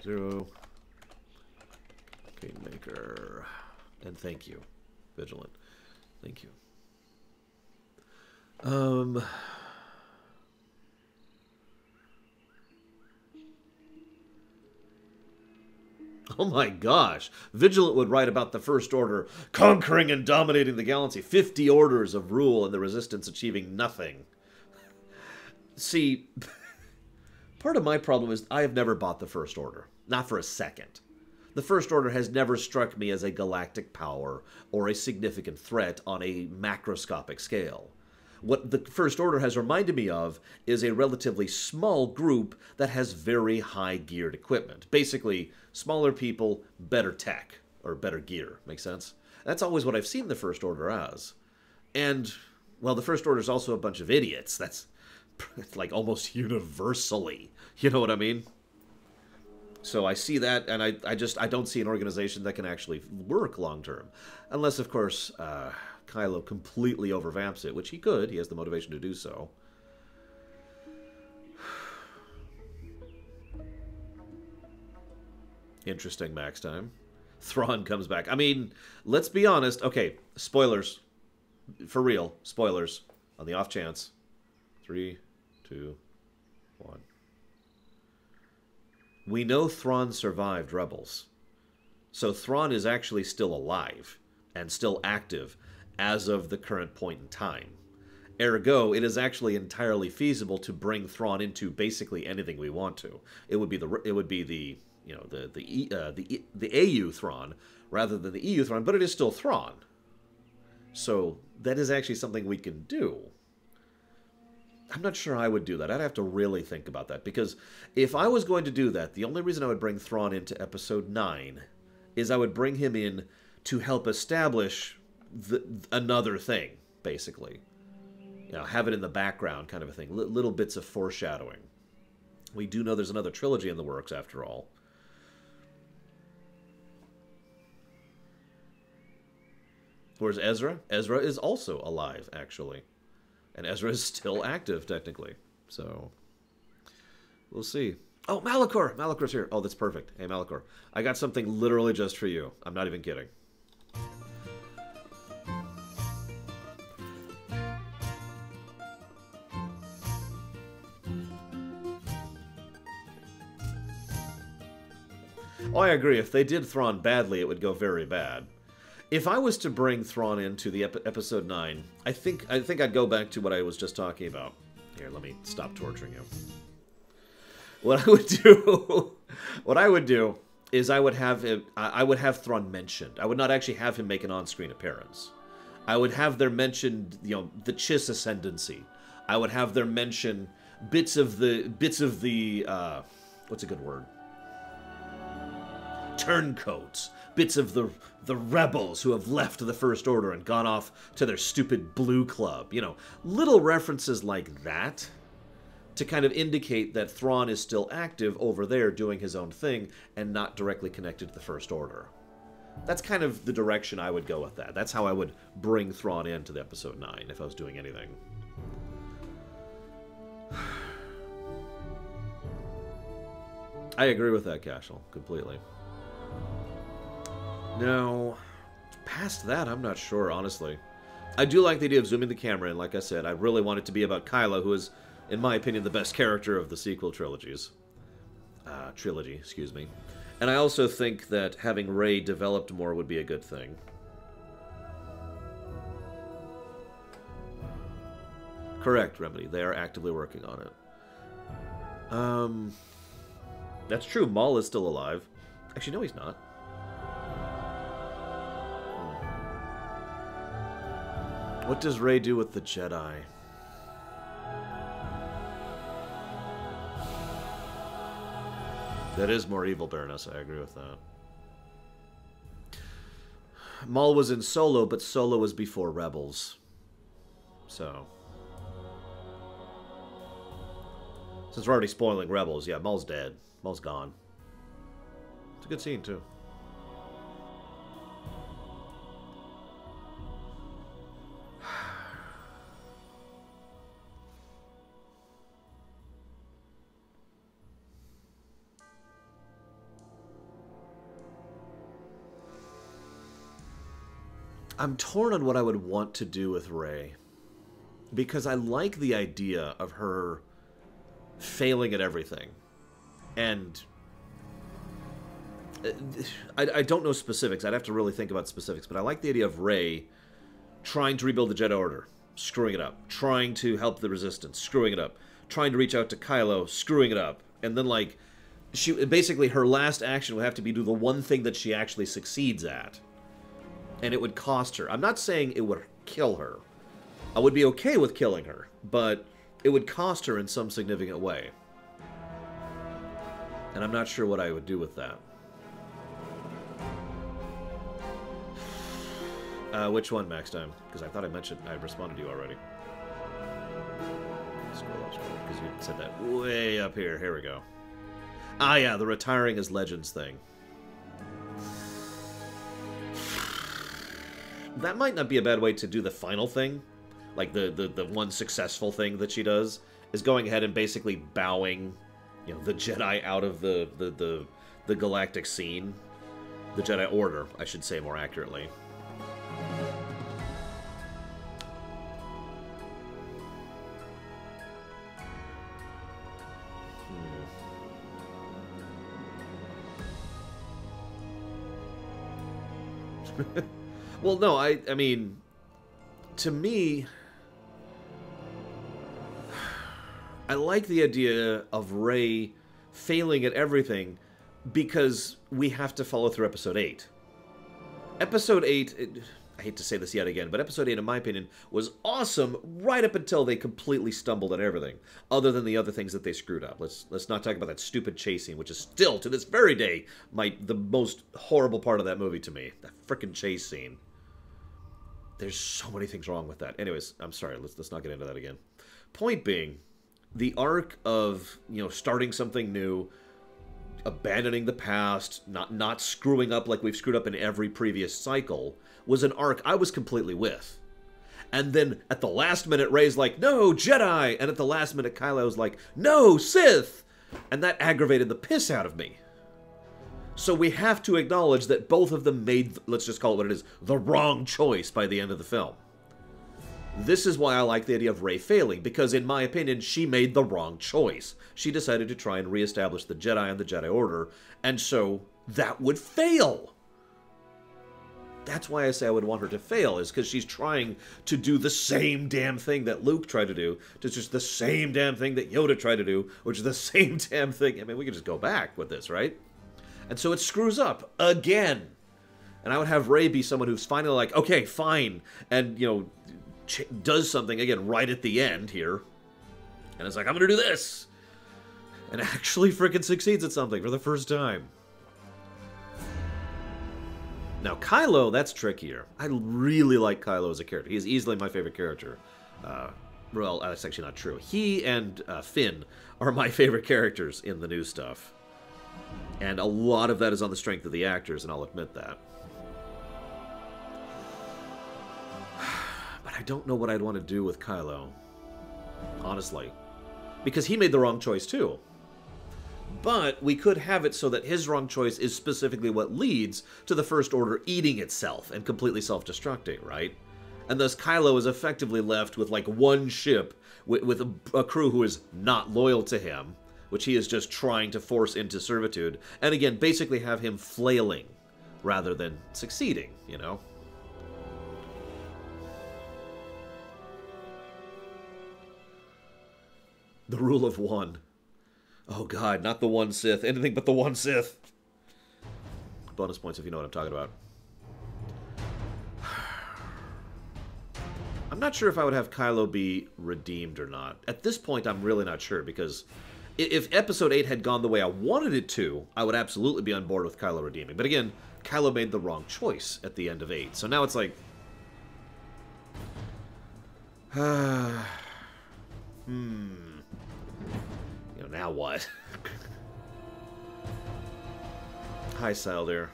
0. Kingmaker. And thank you, Vigilant. Thank you. Oh my gosh. Vigilant would write about the First Order conquering and dominating the galaxy. 50 orders of rule and the Resistance achieving nothing. See, part of my problem is I have never bought the First Order. Not for a second. The First Order has never struck me as a galactic power or a significant threat on a macroscopic scale. What the First Order has reminded me of is a relatively small group that has very high geared equipment. Basically, smaller people, better tech, or better gear. Make sense? That's always what I've seen the First Order as. And, well, the First Order is also a bunch of idiots. That's like almost universally. You know what I mean? So I see that, and I don't see an organization that can actually work long term. Unless, of course, Kylo completely overvamps it, which he could. He has the motivation to do so. Interesting max time. Thrawn comes back. I mean, let's be honest. Okay, spoilers. For real, spoilers. On the off chance. 3, 2, 1. We know Thrawn survived Rebels. So Thrawn is actually still alive and still active as of the current point in time. Ergo, it is actually entirely feasible to bring Thrawn into basically anything we want to. It would be the you know, the AU Thrawn rather than the EU Thrawn, but it is still Thrawn. So that is actually something we can do. I'm not sure I would do that. I'd have to really think about that, because if I was going to do that, the only reason I would bring Thrawn into Episode 9 is I would bring him in to help establish another thing, basically. You know, have it in the background kind of a thing. Little bits of foreshadowing. We do know there's another trilogy in the works, after all. Whereas Ezra? Ezra is also alive, actually. And Ezra is still active, technically. So, we'll see. Oh, Malachor! Malakor's here. Oh, that's perfect. Hey, Malachor. I got something literally just for you. I'm not even kidding. Oh, I agree. If they did Thrawn badly, it would go very bad. If I was to bring Thrawn into the episode 9, I think I'd go back to what I was just talking about. Here, let me stop torturing you. What I would do is I would have Thrawn mentioned. I would not actually have him make an on-screen appearance. I would have there mentioned, you know, the Chiss ascendancy. I would have there mention bits of the what's a good word? Turncoats. Bits of the rebels who have left the First Order and gone off to their stupid blue club. You know, little references like that to kind of indicate that Thrawn is still active over there doing his own thing and not directly connected to the First Order. That's kind of the direction I would go with that. That's how I would bring Thrawn into the episode 9 if I was doing anything. I agree with that, Cashel, completely. Now, Past that, I'm not sure, honestly. I do like the idea of zooming the camera in, like I said. I really want it to be about Kylo, who is, in my opinion, the best character of the sequel trilogies. Trilogy, excuse me. And I also think that having Rey developed more would be a good thing. Correct, Remedy. They are actively working on it. That's true. Maul is still alive. Actually, no, he's not. What does Rey do with the Jedi? That is more evil, Baroness. I agree with that. Maul was in Solo, but Solo was before Rebels. So... since we're already spoiling Rebels, yeah, Maul's dead. Maul's gone. It's a good scene, too. I'm torn on what I would want to do with Rey. Because I like the idea of her failing at everything. And I don't know specifics. I'd have to really think about specifics. But I like the idea of Rey trying to rebuild the Jedi Order, screwing it up. Trying to help the Resistance, screwing it up. Trying to reach out to Kylo, screwing it up. And then, like, basically her last action would have to be do the one thing that she actually succeeds at. And it would cost her. I'm not saying it would kill her. I would be okay with killing her, but it would cost her in some significant way. And I'm not sure what I would do with that. Which one, Max Time? Because I thought I responded to you already. Scroll up, because you said that way up here. Here we go. Ah, yeah, the retiring as Legends thing. That might not be a bad way to do the final thing. Like, the one successful thing that she does is going ahead and basically bowing, you know, the Jedi out of the galactic scene. The Jedi Order, I should say more accurately. Well, no, I mean, to me, I like the idea of Rey failing at everything because we have to follow through Episode 8. Episode 8, I hate to say this yet again, but Episode 8, in my opinion, was awesome right up until they completely stumbled at everything, other than the other things that they screwed up. Let's not talk about that stupid chase scene, which is still, to this very day, the most horrible part of that movie to me. That frickin' chase scene. There's so many things wrong with that. Anyways, I'm sorry, let's not get into that again. Point being, the arc of, you know, starting something new, abandoning the past, not screwing up like we've screwed up in every previous cycle, was an arc I was completely with. And then at the last minute, Rey's like, no, Jedi! And at the last minute, Kylo's like, no, Sith! And that aggravated the piss out of me. So we have to acknowledge that both of them made, let's just call it what it is, the wrong choice by the end of the film. This is why I like the idea of Rey failing, because in my opinion, she made the wrong choice. She decided to try and reestablish the Jedi and the Jedi Order, and so that would fail. That's why I say I would want her to fail, is because she's trying to do the same damn thing that Luke tried to do, to just the same damn thing that Yoda tried to do, which is the same damn thing. I mean, we could just go back with this, right? And so it screws up again. And I would have Rey be someone who's finally like, okay, fine, and, you know, does something, again, right at the end here. And it's like, I'm gonna do this! And actually freaking succeeds at something for the first time. Now, Kylo, that's trickier. I really like Kylo as a character. He's easily my favorite character. Well, that's actually not true. He and Finn are my favorite characters in the new stuff. And a lot of that is on the strength of the actors, and I'll admit that. But I don't know what I'd want to do with Kylo. Honestly. Because he made the wrong choice, too. But we could have it so that his wrong choice is specifically what leads to the First Order eating itself and completely self-destructing, right? And thus Kylo is effectively left with like one ship with a crew who is not loyal to him, which he is just trying to force into servitude, and again, basically have him flailing rather than succeeding, you know? The rule of one. Oh god, not the one Sith. Anything but the one Sith. Bonus points if you know what I'm talking about. I'm not sure if I would have Kylo be redeemed or not. At this point, I'm really not sure, because if Episode 8 had gone the way I wanted it to, I would absolutely be on board with Kylo redeeming. But again, Kylo made the wrong choice at the end of 8. So now it's like... You know, now what? Hi, Zelda.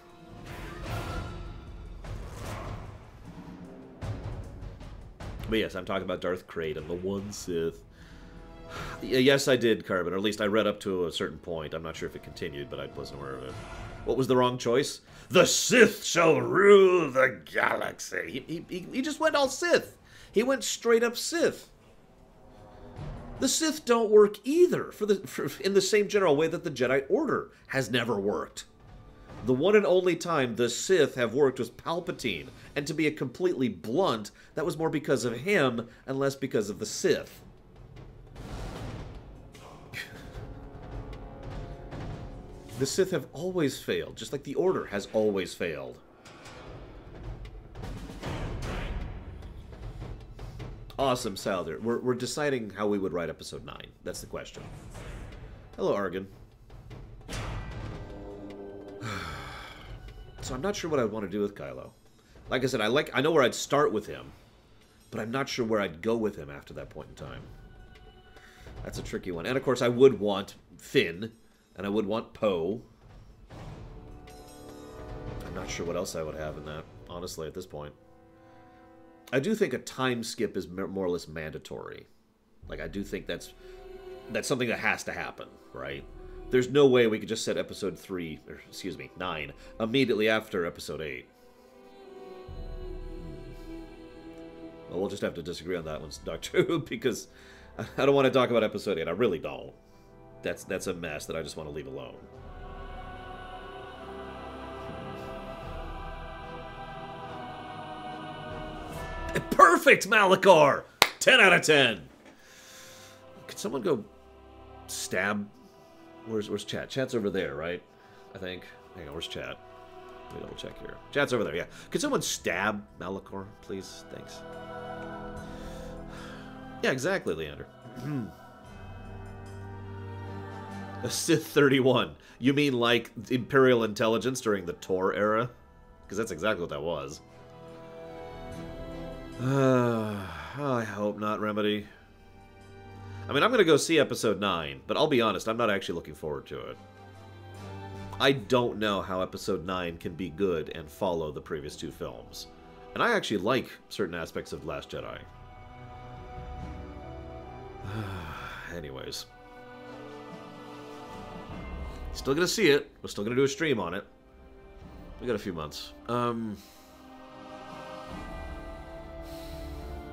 But yes, I'm talking about Darth Krayt, the one Sith. Yes, I did, Carbon, or at least I read up to a certain point. I'm not sure if it continued, but I wasn't aware of it. What was the wrong choice? The Sith shall rule the galaxy. He just went all Sith. He went straight up Sith. The Sith don't work either, in the same general way that the Jedi Order has never worked. The one and only time the Sith have worked was Palpatine, and to be completely blunt, that was more because of him and less because of the Sith. The Sith have always failed, just like the Order has always failed. Awesome, Salder. We're deciding how we would write Episode 9. That's the question. Hello, Argon. So I'm not sure what I'd want to do with Kylo. Like I said, I know where I'd start with him, but I'm not sure where I'd go with him after that point in time. That's a tricky one. And of course, I would want Finn, and I would want Poe. I'm not sure what else I would have in that, honestly, at this point. I do think a time skip is more or less mandatory. Like, I do think that's something that has to happen, right? There's no way we could just set Episode 3, or excuse me, 9, immediately after Episode 8. Well, we'll just have to disagree on that one, Doctor Who, because I don't want to talk about Episode 8. I really don't. That's a mess that I just want to leave alone. Perfect, Malachar! 10 out of 10! Could someone go stab... Where's chat? Chat's over there, right? I think. Hang on, where's chat? Let me double check here. Chat's over there, yeah. Could someone stab Malachar, please? Thanks. Yeah, exactly, Leander. A Sith 31. You mean like Imperial intelligence during the Tor era? Because that's exactly what that was. I hope not, Remedy. I mean, I'm going to go see Episode 9, but I'll be honest, I'm not actually looking forward to it. I don't know how Episode 9 can be good and follow the previous two films. And I actually like certain aspects of Last Jedi. Anyways. Still going to see it. We're still going to do a stream on it. We got a few months.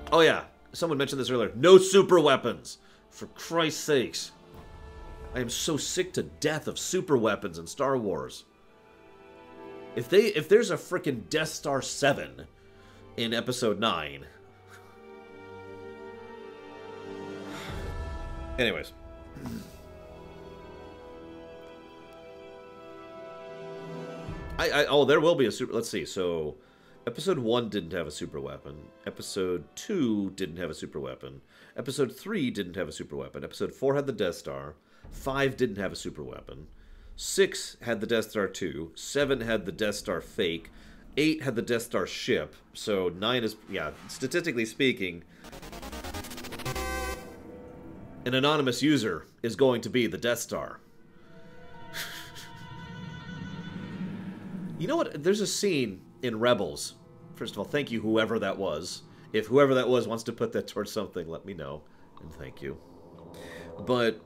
Oh yeah, someone mentioned this earlier. No super weapons! For Christ's sakes. I am so sick to death of super weapons in Star Wars. If there's a frickin' Death Star 7 in Episode 9... Anyways. Oh, there will be a super... Let's see, so... Episode 1 didn't have a super weapon. Episode 2 didn't have a super weapon. Episode 3 didn't have a super weapon. Episode 4 had the Death Star. 5 didn't have a super weapon. 6 had the Death Star 2. 7 had the Death Star fake. 8 had the Death Star ship. So 9 is, yeah, statistically speaking, an anonymous user is going to be the Death Star. You know what? There's a scene in Rebels. First of all, thank you, whoever that was. If whoever that was wants to put that towards something, let me know. And thank you. But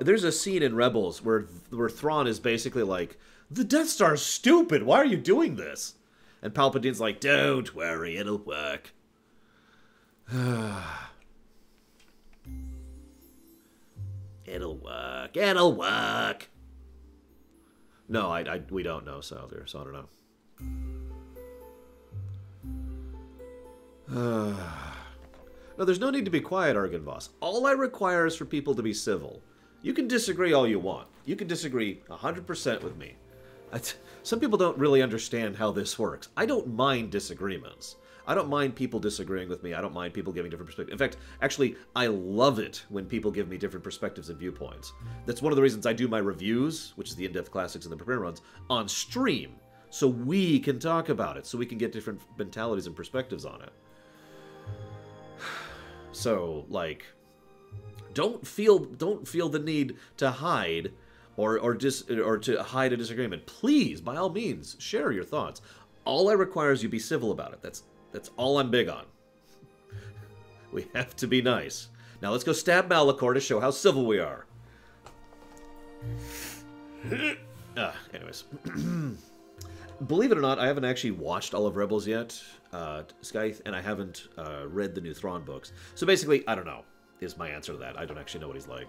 There's a scene in Rebels where Thrawn is basically like, the Death Star's stupid. Why are you doing this? And Palpatine's like, don't worry, it'll work. It'll work. It'll work. No, we don't know, so I don't know. No, there's no need to be quiet, Argon Voss. All I require is for people to be civil. You can disagree all you want. You can disagree 100% with me. Some people don't really understand how this works. I don't mind disagreements. I don't mind people disagreeing with me. I don't mind people giving different perspectives. In fact, actually, I love it when people give me different perspectives and viewpoints. That's one of the reasons I do my reviews, which is the in-depth classics and the prepare runs, on stream. So we can talk about it. So we can get different mentalities and perspectives on it. So, like, don't feel the need to hide or to hide a disagreement. Please, by all means, share your thoughts. All I require is you be civil about it. That's all I'm big on. We have to be nice. Now let's go stab Malachor to show how civil we are. Anyways. Believe it or not, I haven't actually watched all of Rebels yet, Scythe, and I haven't read the new Thrawn books. So basically, I don't know, is my answer to that. I don't actually know what he's like.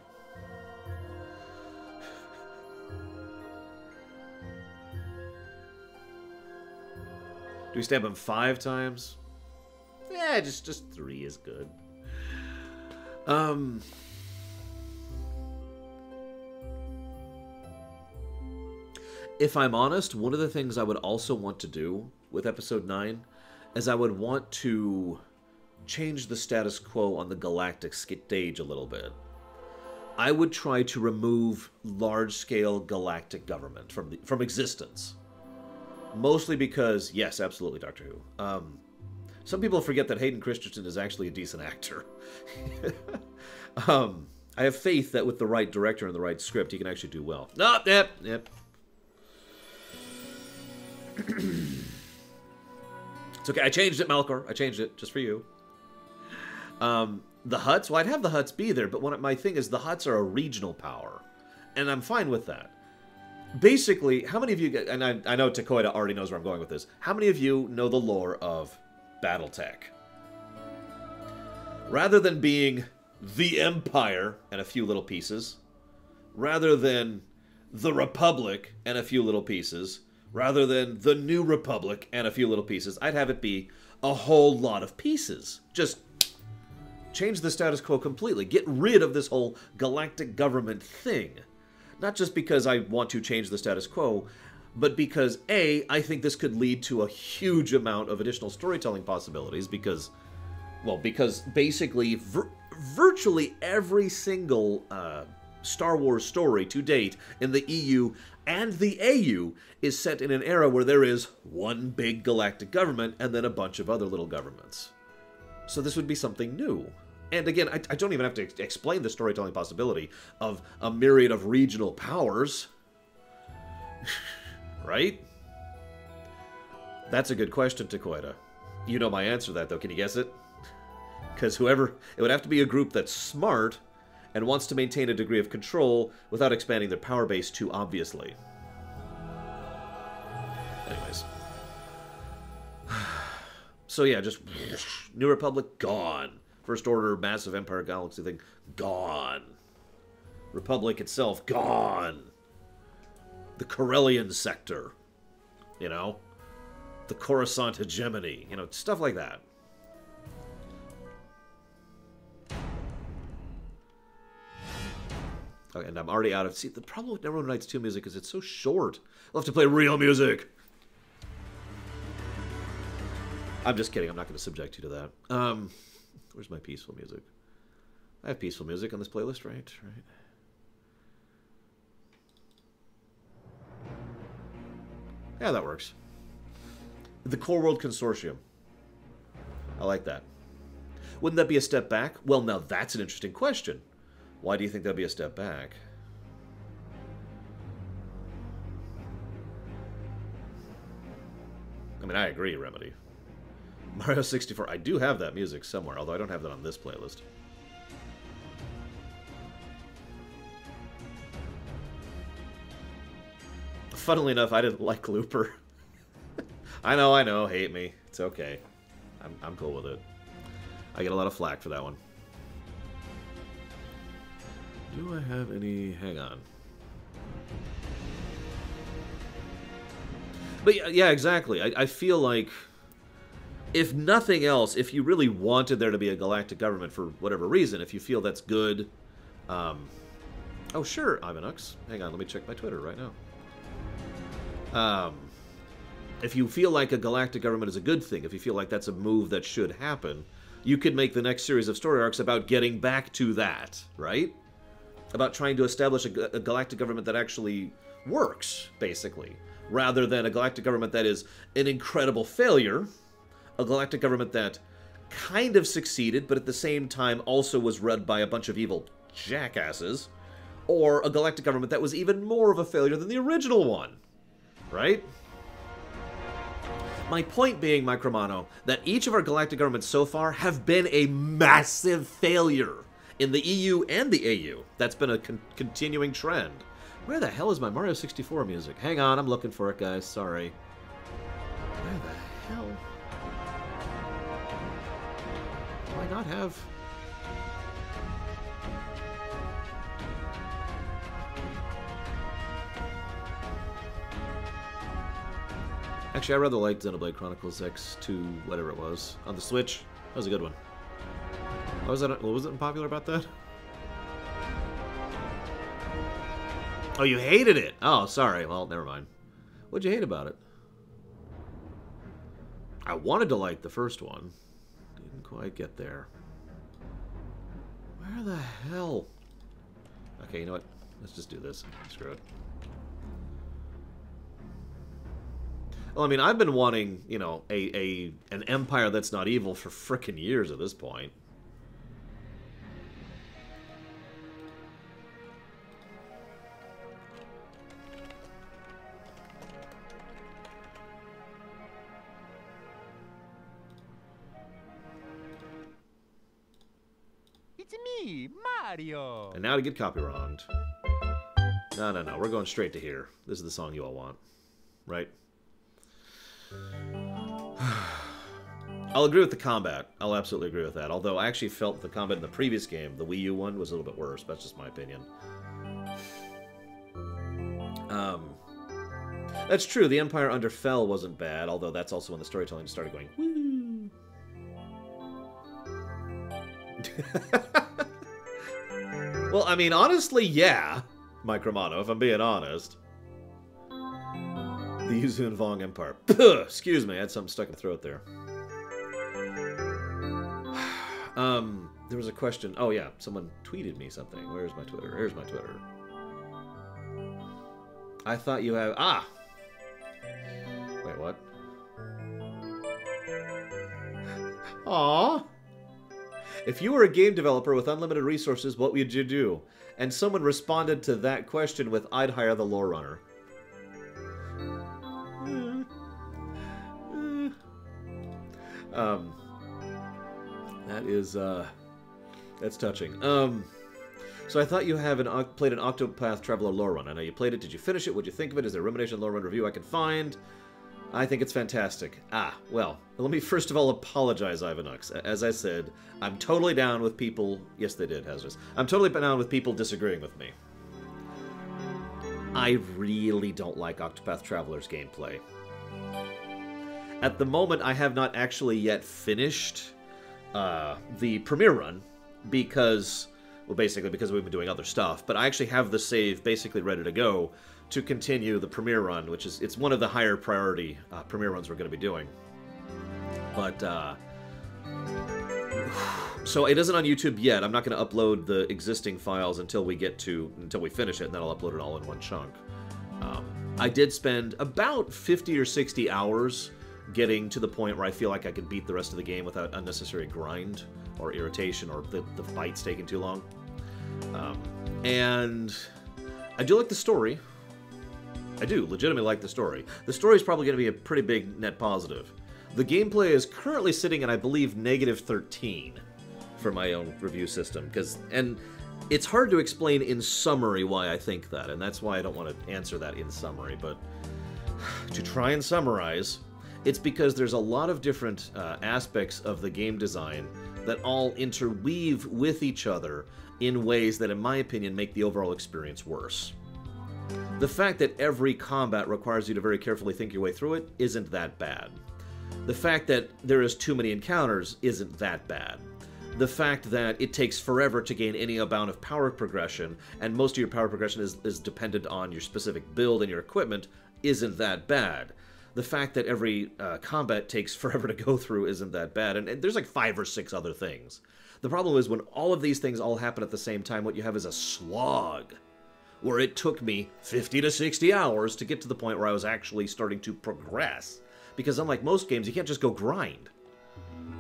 Do we stab him 5 times? Yeah, just 3 is good. If I'm honest, one of the things I would also want to do with Episode 9 is I would want to change the status quo on the galactic stage a little bit. I would try to remove large-scale galactic government from existence. Mostly because, yes, absolutely, Doctor Who. Some people forget that Hayden Christensen is actually a decent actor. I have faith that with the right director and the right script, he can actually do well. No, yep. It's okay, I changed it, Malachor. I changed it, just for you. The Hutts, well, I'd have the Hutts be there, but my thing is the Hutts are a regional power. And I'm fine with that. Basically, how many of you, and I know Takoida already knows where I'm going with this, how many of you know the lore of Battletech? Rather than being the Empire and a few little pieces, rather than the Republic and a few little pieces, rather than the New Republic and a few little pieces, I'd have it be a whole lot of pieces. Just change the status quo completely. Get rid of this whole galactic government thing. Not just because I want to change the status quo, but because, A, I think this could lead to a huge amount of additional storytelling possibilities because basically virtually every single Star Wars story to date in the EU and the AU is set in an era where there is one big galactic government and then a bunch of other little governments. So this would be something new. And again, I don't even have to explain the storytelling possibility of a myriad of regional powers. Right? That's a good question, Takoida. You know my answer to that, though. Can you guess it? Because it would have to be a group that's smart and wants to maintain a degree of control without expanding their power base too obviously. Anyways. So yeah, just New Republic, gone. First Order, massive Empire Galaxy thing, gone. Republic itself, gone. The Corellian sector, you know? The Coruscant hegemony, you know, stuff like that. Okay, and I'm already out of... See, the problem with Neverwinter Nights 2 music is it's so short. I'll have to play real music. I'm just kidding. I'm not going to subject you to that. Where's my peaceful music? I have peaceful music on this playlist, right? Yeah, that works. The Core World Consortium. I like that. Wouldn't that be a step back? Well, now that's an interesting question. Why do you think that'd be a step back? I mean, I agree, Remedy. Mario 64. I do have that music somewhere, although I don't have that on this playlist. funnily enough, I didn't like Looper. I know, hate me. It's okay. I'm cool with it. I get a lot of flack for that one. Do I have any... Hang on. But yeah, exactly. I feel like, if nothing else, if you really wanted there to be a galactic government for whatever reason, if you feel that's good... oh, sure, Ivanux. Hang on, let me check my Twitter right now. If you feel like a galactic government is a good thing, if you feel like that's a move that should happen, you could make the next series of story arcs about getting back to that, right? About trying to establish a galactic government that actually works, basically. Rather than a galactic government that is an incredible failure, a galactic government that kind of succeeded, but at the same time also was run by a bunch of evil jackasses, or a galactic government that was even more of a failure than the original one, right? My point being, Micromano, that each of our galactic governments so far have been a massive failure in the EU and the AU. That's been a continuing trend. Where the hell is my Mario 64 music? Hang on, I'm looking for it, guys. Sorry. Where the hell? Do I not have... Actually, I rather liked Xenoblade Chronicles X2, whatever it was, on the Switch. That was a good one. What was it popular about that? Oh, you hated it! Oh, sorry. Well, never mind. What'd you hate about it? I wanted to like the first one. Didn't quite get there. Where the hell? Okay, you know what? Let's just do this. Screw it. Well, I mean, I've been wanting, you know, an empire that's not evil for frickin' years at this point. It's me, Mario. And now to get copywronged. No. We're going straight to here. This is the song you all want. Right? I'll agree with the combat. I'll absolutely agree with that. Although I actually felt the combat in the previous game, the Wii U one, was a little bit worse. That's just my opinion. That's true. The Empire Under Fell wasn't bad, although that's also when the storytelling started going, woo. Well, I mean, honestly, yeah, Micromano, if I'm being honest. The Yuzun Vong Empire. Excuse me, I had something stuck in the throat there. There was a question. Oh, yeah, someone tweeted me something. Where's my Twitter? Here's my Twitter. I thought you have... Ah! Wait, what? Aww! If you were a game developer with unlimited resources, what would you do? And someone responded to that question with, I'd hire the lore runner. That is, that's touching. So I thought you have played an Octopath Traveler lore run. I know you played it. Did you finish it? What'd you think of it? Is there a Rumination lore run review I can find? I think it's fantastic. Well, let me first of all apologize, Ivanux. As I said, I'm totally down with people... Yes, they did, Hazardous. I'm totally down with people disagreeing with me. I really don't like Octopath Traveler's gameplay. At the moment, I have not actually yet finished the premiere run because... Well, basically because we've been doing other stuff. But I actually have the save basically ready to go to continue the premiere run, which is... It's one of the higher priority premiere runs we're going to be doing. But, so it isn't on YouTube yet. I'm not going to upload the existing files until we finish it, and then I'll upload it all in one chunk. I did spend about 50 or 60 hours getting to the point where I feel like I could beat the rest of the game without unnecessary grind or irritation or the fights taking too long. And I do like the story. I do legitimately like the story. The story is probably going to be a pretty big net positive. The gameplay is currently sitting at, I believe, -13 for my own review system. And it's hard to explain in summary why I think that, and that's why I don't want to answer that in summary, but to try and summarize, it's because there's a lot of different aspects of the game design that all interweave with each other in ways that, in my opinion, make the overall experience worse. The fact that every combat requires you to very carefully think your way through it isn't that bad. The fact that there is too many encounters isn't that bad. The fact that it takes forever to gain any amount of power progression, and most of your power progression is dependent on your specific build and your equipment, isn't that bad. The fact that every combat takes forever to go through isn't that bad, and there's like 5 or 6 other things. The problem is when all of these things all happen at the same time, what you have is a slog, where it took me 50 to 60 hours to get to the point where I was actually starting to progress. Because unlike most games, you can't just go grind.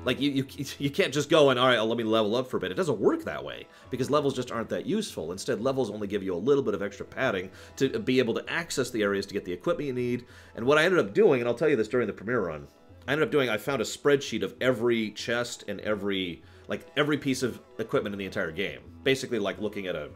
Like, you can't just go and, alright, let me level up for a bit. It doesn't work that way, because levels just aren't that useful. Instead, levels only give you a little bit of extra padding to be able to access the areas to get the equipment you need. And what I ended up doing, and I'll tell you this during the premiere run, I found a spreadsheet of every chest and every piece of equipment in the entire game. Basically like looking at an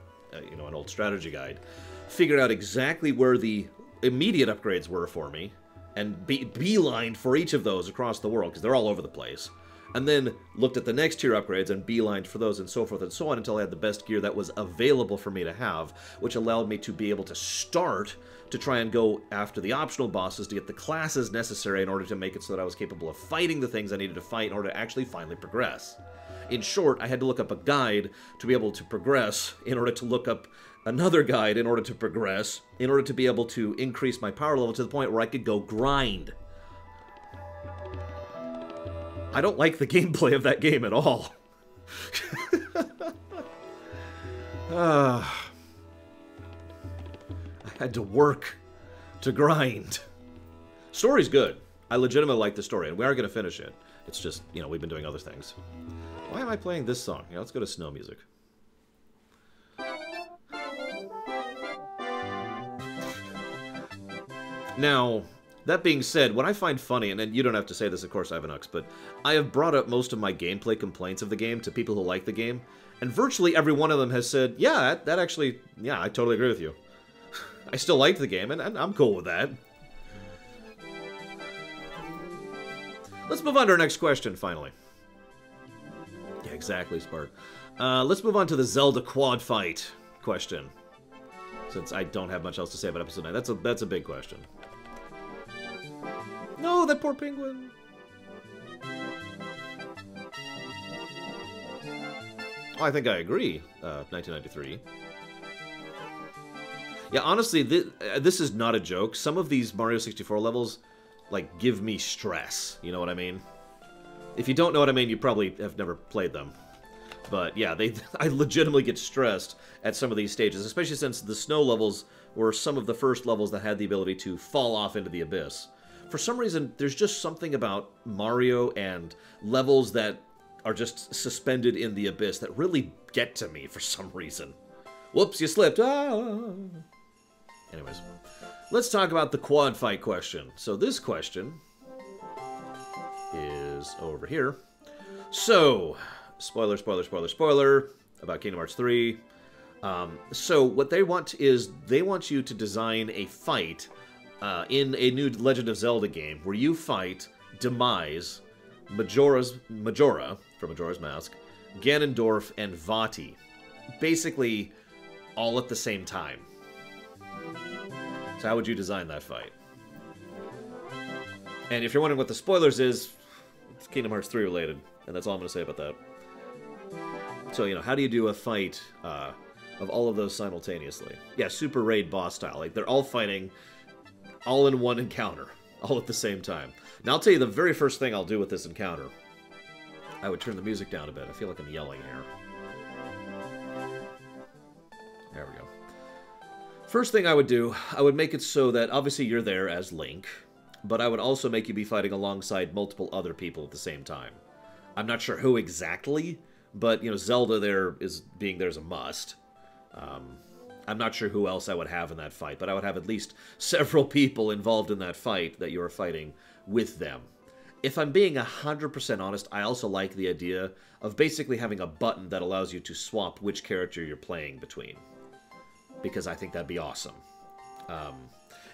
old strategy guide. Figured out exactly where the immediate upgrades were for me, and beelined for each of those across the world, because they're all over the place. And then looked at the next tier upgrades and beelined for those and so forth and so on until I had the best gear that was available for me to have, which allowed me to be able to start to try and go after the optional bosses to get the classes necessary in order to make it so that I was capable of fighting the things I needed to fight in order to actually finally progress. In short, I had to look up a guide to be able to progress, in order to look up another guide in order to progress, in order to be able to increase my power level to the point where I could go grind. I don't like the gameplay of that game at all. I had to work to grind. Story's good. I legitimately like the story, and we are going to finish it. It's just, we've been doing other things. Why am I playing this song? Let's go to snow music. Now, that being said, what I find funny, and you don't have to say this, of course, Ivanux, but I have brought up most of my gameplay complaints of the game to people who like the game, and virtually every one of them has said, yeah, that actually, yeah, I totally agree with you. I still like the game, and I'm cool with that. Let's move on to our next question, finally. Yeah, exactly, Spart. Let's move on to the Zelda quad fight question, since I don't have much else to say about Episode 9. That's a big question. No, that poor penguin. Oh, I think I agree. 1993. Yeah, honestly, this is not a joke. Some of these Mario 64 levels, like, give me stress. You know what I mean? If you don't know what I mean, you probably have never played them. But yeah, I legitimately get stressed at some of these stages, especially since the snow levels were some of the first levels that had the ability to fall off into the abyss. For some reason, there's just something about Mario and levels that are just suspended in the abyss that really get to me for some reason. Whoops, you slipped. Ah. Anyways, let's talk about the quad fight question. So this question is over here. So, spoiler about Kingdom Hearts 3. So what they want is, they want you to design a fight in a new Legend of Zelda game where you fight Demise, Majora from Majora's Mask, Ganondorf, and Vati. Basically, all at the same time. So how would you design that fight? And if you're wondering what the spoilers is, it's Kingdom Hearts 3 related, and that's all I'm going to say about that. So, how do you do a fight of all of those simultaneously? Yeah, Super Raid boss style. Like, they're all fighting all in one encounter, all at the same time. Now, I'll tell you the very first thing I'll do with this encounter. I would turn the music down a bit. I feel like I'm yelling here. There we go. First thing I would do, I would make it so that, obviously, you're there as Link, but I would also make you be fighting alongside multiple other people at the same time. I'm not sure who exactly, but, Zelda being there is a must. I'm not sure who else I would have in that fight, but I would have at least several people involved in that fight that you are fighting with them. If I'm being 100% honest, I also like the idea of basically having a button that allows you to swap which character you're playing between, because I think that'd be awesome.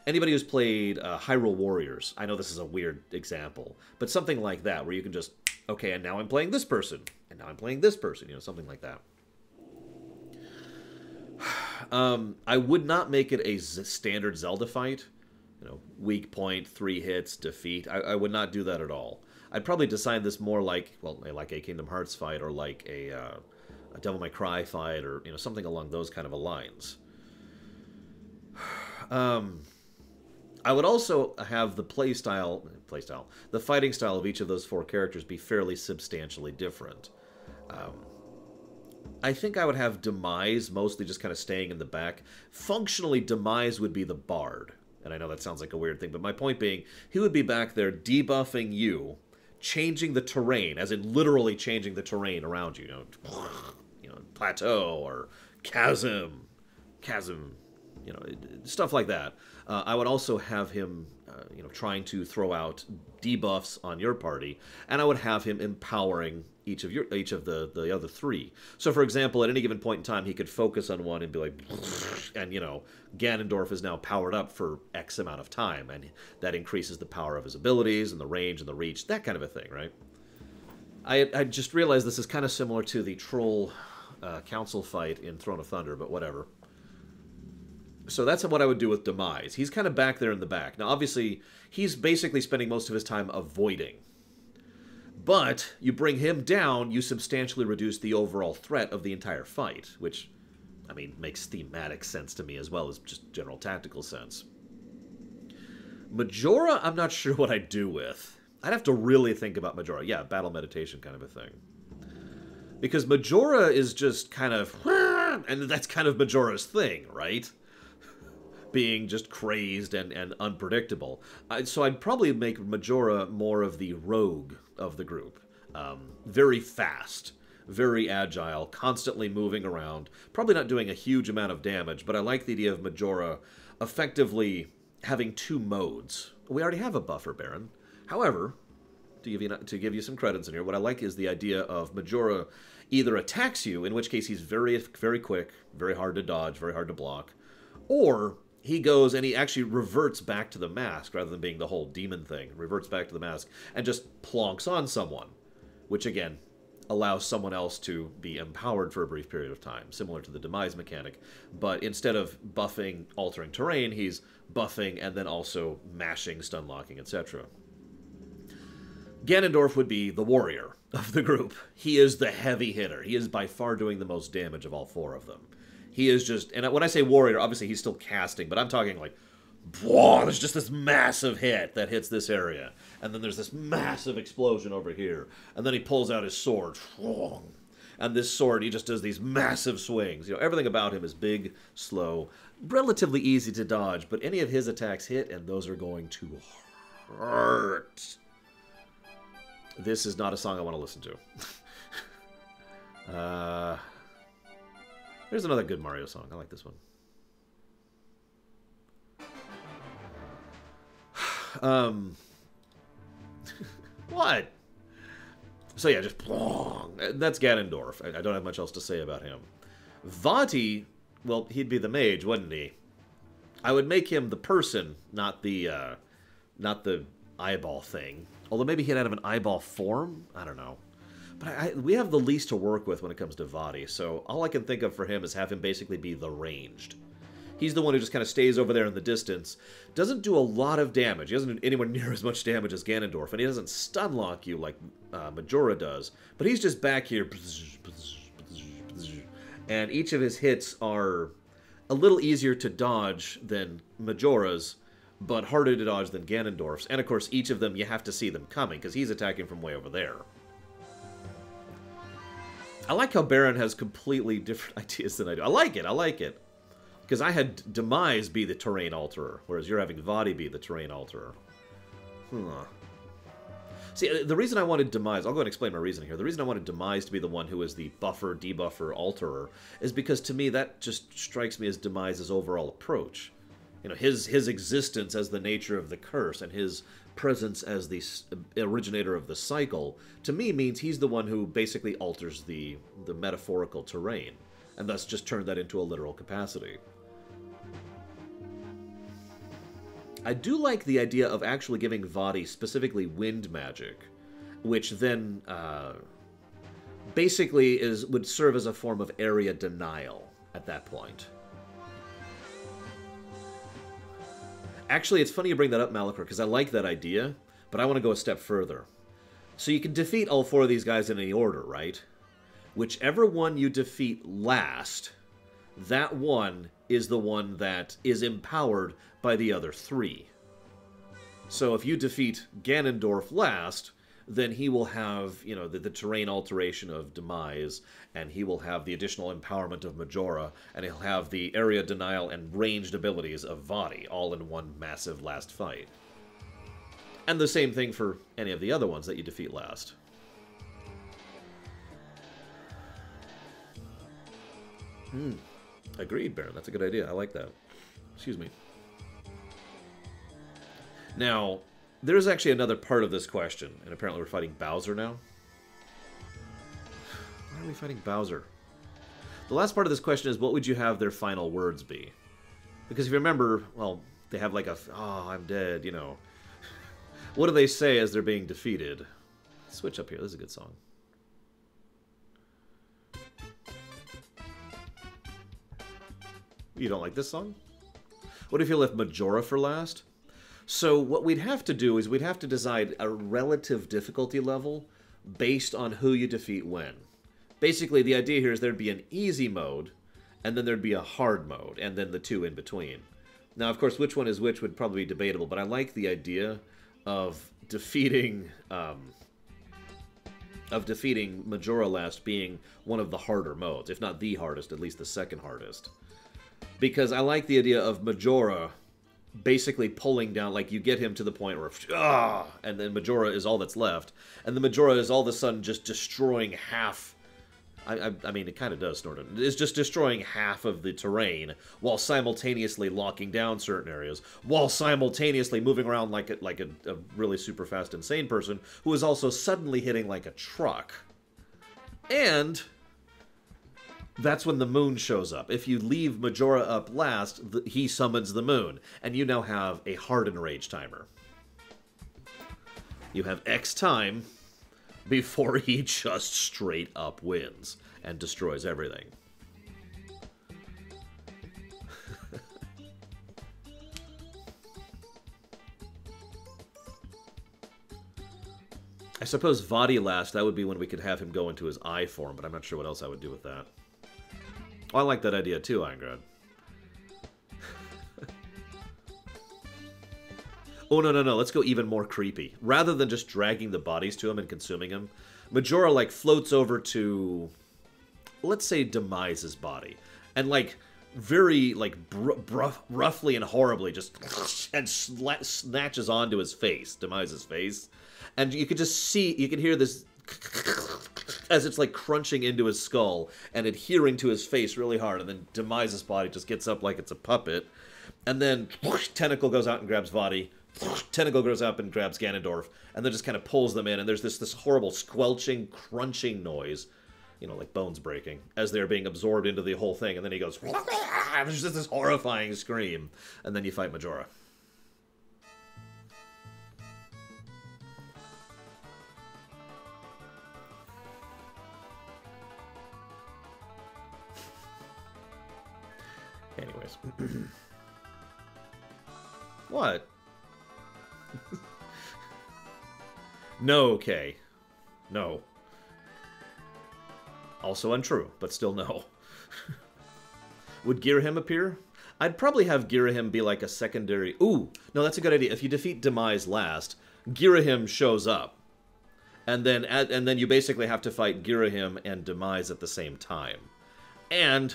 Anybody who's played Hyrule Warriors, I know this is a weird example, but something like that, where you can just, okay, and now I'm playing this person, and now I'm playing this person, you know, something like that. I would not make it a standard Zelda fight. You know, weak point, 3 hits, defeat. I would not do that at all. I'd probably design this more like, well, like a Kingdom Hearts fight, or like a Devil May Cry fight, or, you know, something along those kind of lines. I would also have the the fighting style of each of those 4 characters be fairly substantially different. I think I would have Demise mostly just kind of staying in the back. Functionally, Demise would be the bard. And I know that sounds like a weird thing, but my point being, he would be back there debuffing you, changing the terrain, as in literally changing the terrain around you. You know, plateau or chasm, you know, stuff like that. I would also have him, you know, trying to throw out debuffs on your party, and I would have him empowering each of the other 3. So, for example, at any given point in time, he could focus on one and be like, and, you know, Ganondorf is now powered up for X amount of time, and that increases the power of his abilities and the range and the reach, that kind of a thing, right? I just realized this is kind of similar to the Troll Council fight in Throne of Thunder, but whatever. So that's what I would do with Demise. He's kind of back there in the back. Now, obviously, he's basically spending most of his time avoiding. But you bring him down, you substantially reduce the overall threat of the entire fight, which, I mean, makes thematic sense to me as well as just general tactical sense. Majora, I'm not sure what I'd do with. I'd have to really think about Majora. Yeah, battle meditation kind of a thing. Because Majora is just kind of... And that's kind of Majora's thing, right? Being just crazed and unpredictable. So I'd probably make Majora more of the rogue of the group. Very fast, very agile, constantly moving around. Probably not doing a huge amount of damage, but I like the idea of Majora effectively having 2 modes. We already have a buffer Baron. However, to give you some credits in here, what I like is the idea of Majora either attacks you, in which case he's very, very quick, very hard to dodge, very hard to block, or he goes and he actually reverts back to the mask, rather than being the whole demon thing. Reverts back to the mask and just plonks on someone, which again allows someone else to be empowered for a brief period of time, similar to the Demise mechanic. But instead of buffing altering terrain, he's buffing and then also mashing, stun locking, etc. Ganondorf would be the warrior of the group. He is the heavy hitter. He is by far doing the most damage of all 4 of them. He is just, and when I say warrior, obviously he's still casting, but I'm talking like, whoa, there's just this massive hit that hits this area, and then there's this massive explosion over here, and then he pulls out his sword, and this sword, he just does these massive swings. You know, everything about him is big, slow, relatively easy to dodge, but any of his attacks hit, and those are going to hurt. This is not a song I want to listen to. There's another good Mario song. I like this one. What? So yeah, just... That's Ganondorf. I don't have much else to say about him. Vati, well, he'd be the mage, wouldn't he? I would make him the person, not the eyeball thing. Although maybe he'd have an eyeball form? I don't know. But we have the least to work with when it comes to Vati, so all I can think of for him is have him basically be the ranged. He's the one who just kind of stays over there in the distance, doesn't do a lot of damage. He doesn't do anywhere near as much damage as Ganondorf, and he doesn't stun lock you like Majora does, but he's just back here, and each of his hits are a little easier to dodge than Majora's, but harder to dodge than Ganondorf's, and of course each of them you have to see them coming, because he's attacking from way over there. I like how Baron has completely different ideas than I do. I like it. Because I had Demise be the terrain alterer, whereas you're having Vati be the terrain alterer. See, the reason I wanted Demise, I'll go ahead and explain my reasoning here. The reason I wanted Demise to be the one who is the buffer, debuffer, alterer, is because to me that just strikes me as Demise's overall approach. You know, his existence as the nature of the curse and his presence as the originator of the cycle, to me means he's the one who basically alters the metaphorical terrain, and thus just turned that into a literal capacity. I do like the idea of actually giving Vadi specifically wind magic, which then basically would serve as a form of area denial at that point. Actually, it's funny you bring that up, Malachor, because I like that idea, but I want to go a step further. So you can defeat all 4 of these guys in any order, right? Whichever one you defeat last, that one is the one that is empowered by the other 3. So if you defeat Ganondorf last, then he will have, you know, the terrain alteration of Demise, and he will have the additional empowerment of Majora, and he'll have the area denial and ranged abilities of Vadi, all in one massive last fight. And the same thing for any of the other ones that you defeat last. Agreed, Baron. That's a good idea. I like that. Excuse me. Now, there's actually another part of this question, and apparently we're fighting Bowser now. Why are we fighting Bowser? The last part of this question is, what would you have their final words be? Because if you remember, well, they have like a, oh, I'm dead, you know. What do they say as they're being defeated? Switch up here. This is a good song. You don't like this song? What if you left Majora for last? So what we'd have to do is we'd have to decide a relative difficulty level based on who you defeat when. Basically, the idea here is there'd be an easy mode, and then there'd be a hard mode, and then the 2 in between. Now, of course, which one is which would probably be debatable, but I like the idea of defeating Majora last being one of the harder modes, if not the hardest, at least the second hardest. Because I like the idea of Majora basically pulling down, like you get him to the point where, and then Majora is all that's left, and the Majora is all of a sudden just destroying half. I mean, it kind of does, Snorton. It's just destroying half of the terrain while simultaneously locking down certain areas, while simultaneously moving around like a really super fast, insane person who is also suddenly hitting like a truck. And that's when the moon shows up. If you leave Majora up last, he summons the moon, and you now have a hardened rage timer. You have X time before he just straight up wins and destroys everything. I suppose Vadi last, that would be when we could have him go into his eye form, but I'm not sure what else I would do with that. Oh, I like that idea too, Eingrad. Oh, no, let's go even more creepy. Rather than just dragging the bodies to him and consuming him, Majora, like, floats over to, let's say, Demise's body. And, like, very, like, roughly and horribly just and snatches onto his face, Demise's face. And you could just see, you can hear this as it's, like, crunching into his skull and adhering to his face really hard. And then Demise's body just gets up like it's a puppet. And then Tentacle goes out and grabs Vadi. Tentacle goes up and grabs Ganondorf, and then just kind of pulls them in, and there's this horrible squelching, crunching noise, you know, like bones breaking, as they're being absorbed into the whole thing, and then he goes, there's just this horrifying scream, and then you fight Majora. Anyways. What? No, okay. No. Also untrue, but still no. Would Girahim appear? I'd probably have Girahim be like a secondary... Ooh, no, that's a good idea. If you defeat Demise last, Girahim shows up. And then you basically have to fight Girahim and Demise at the same time. And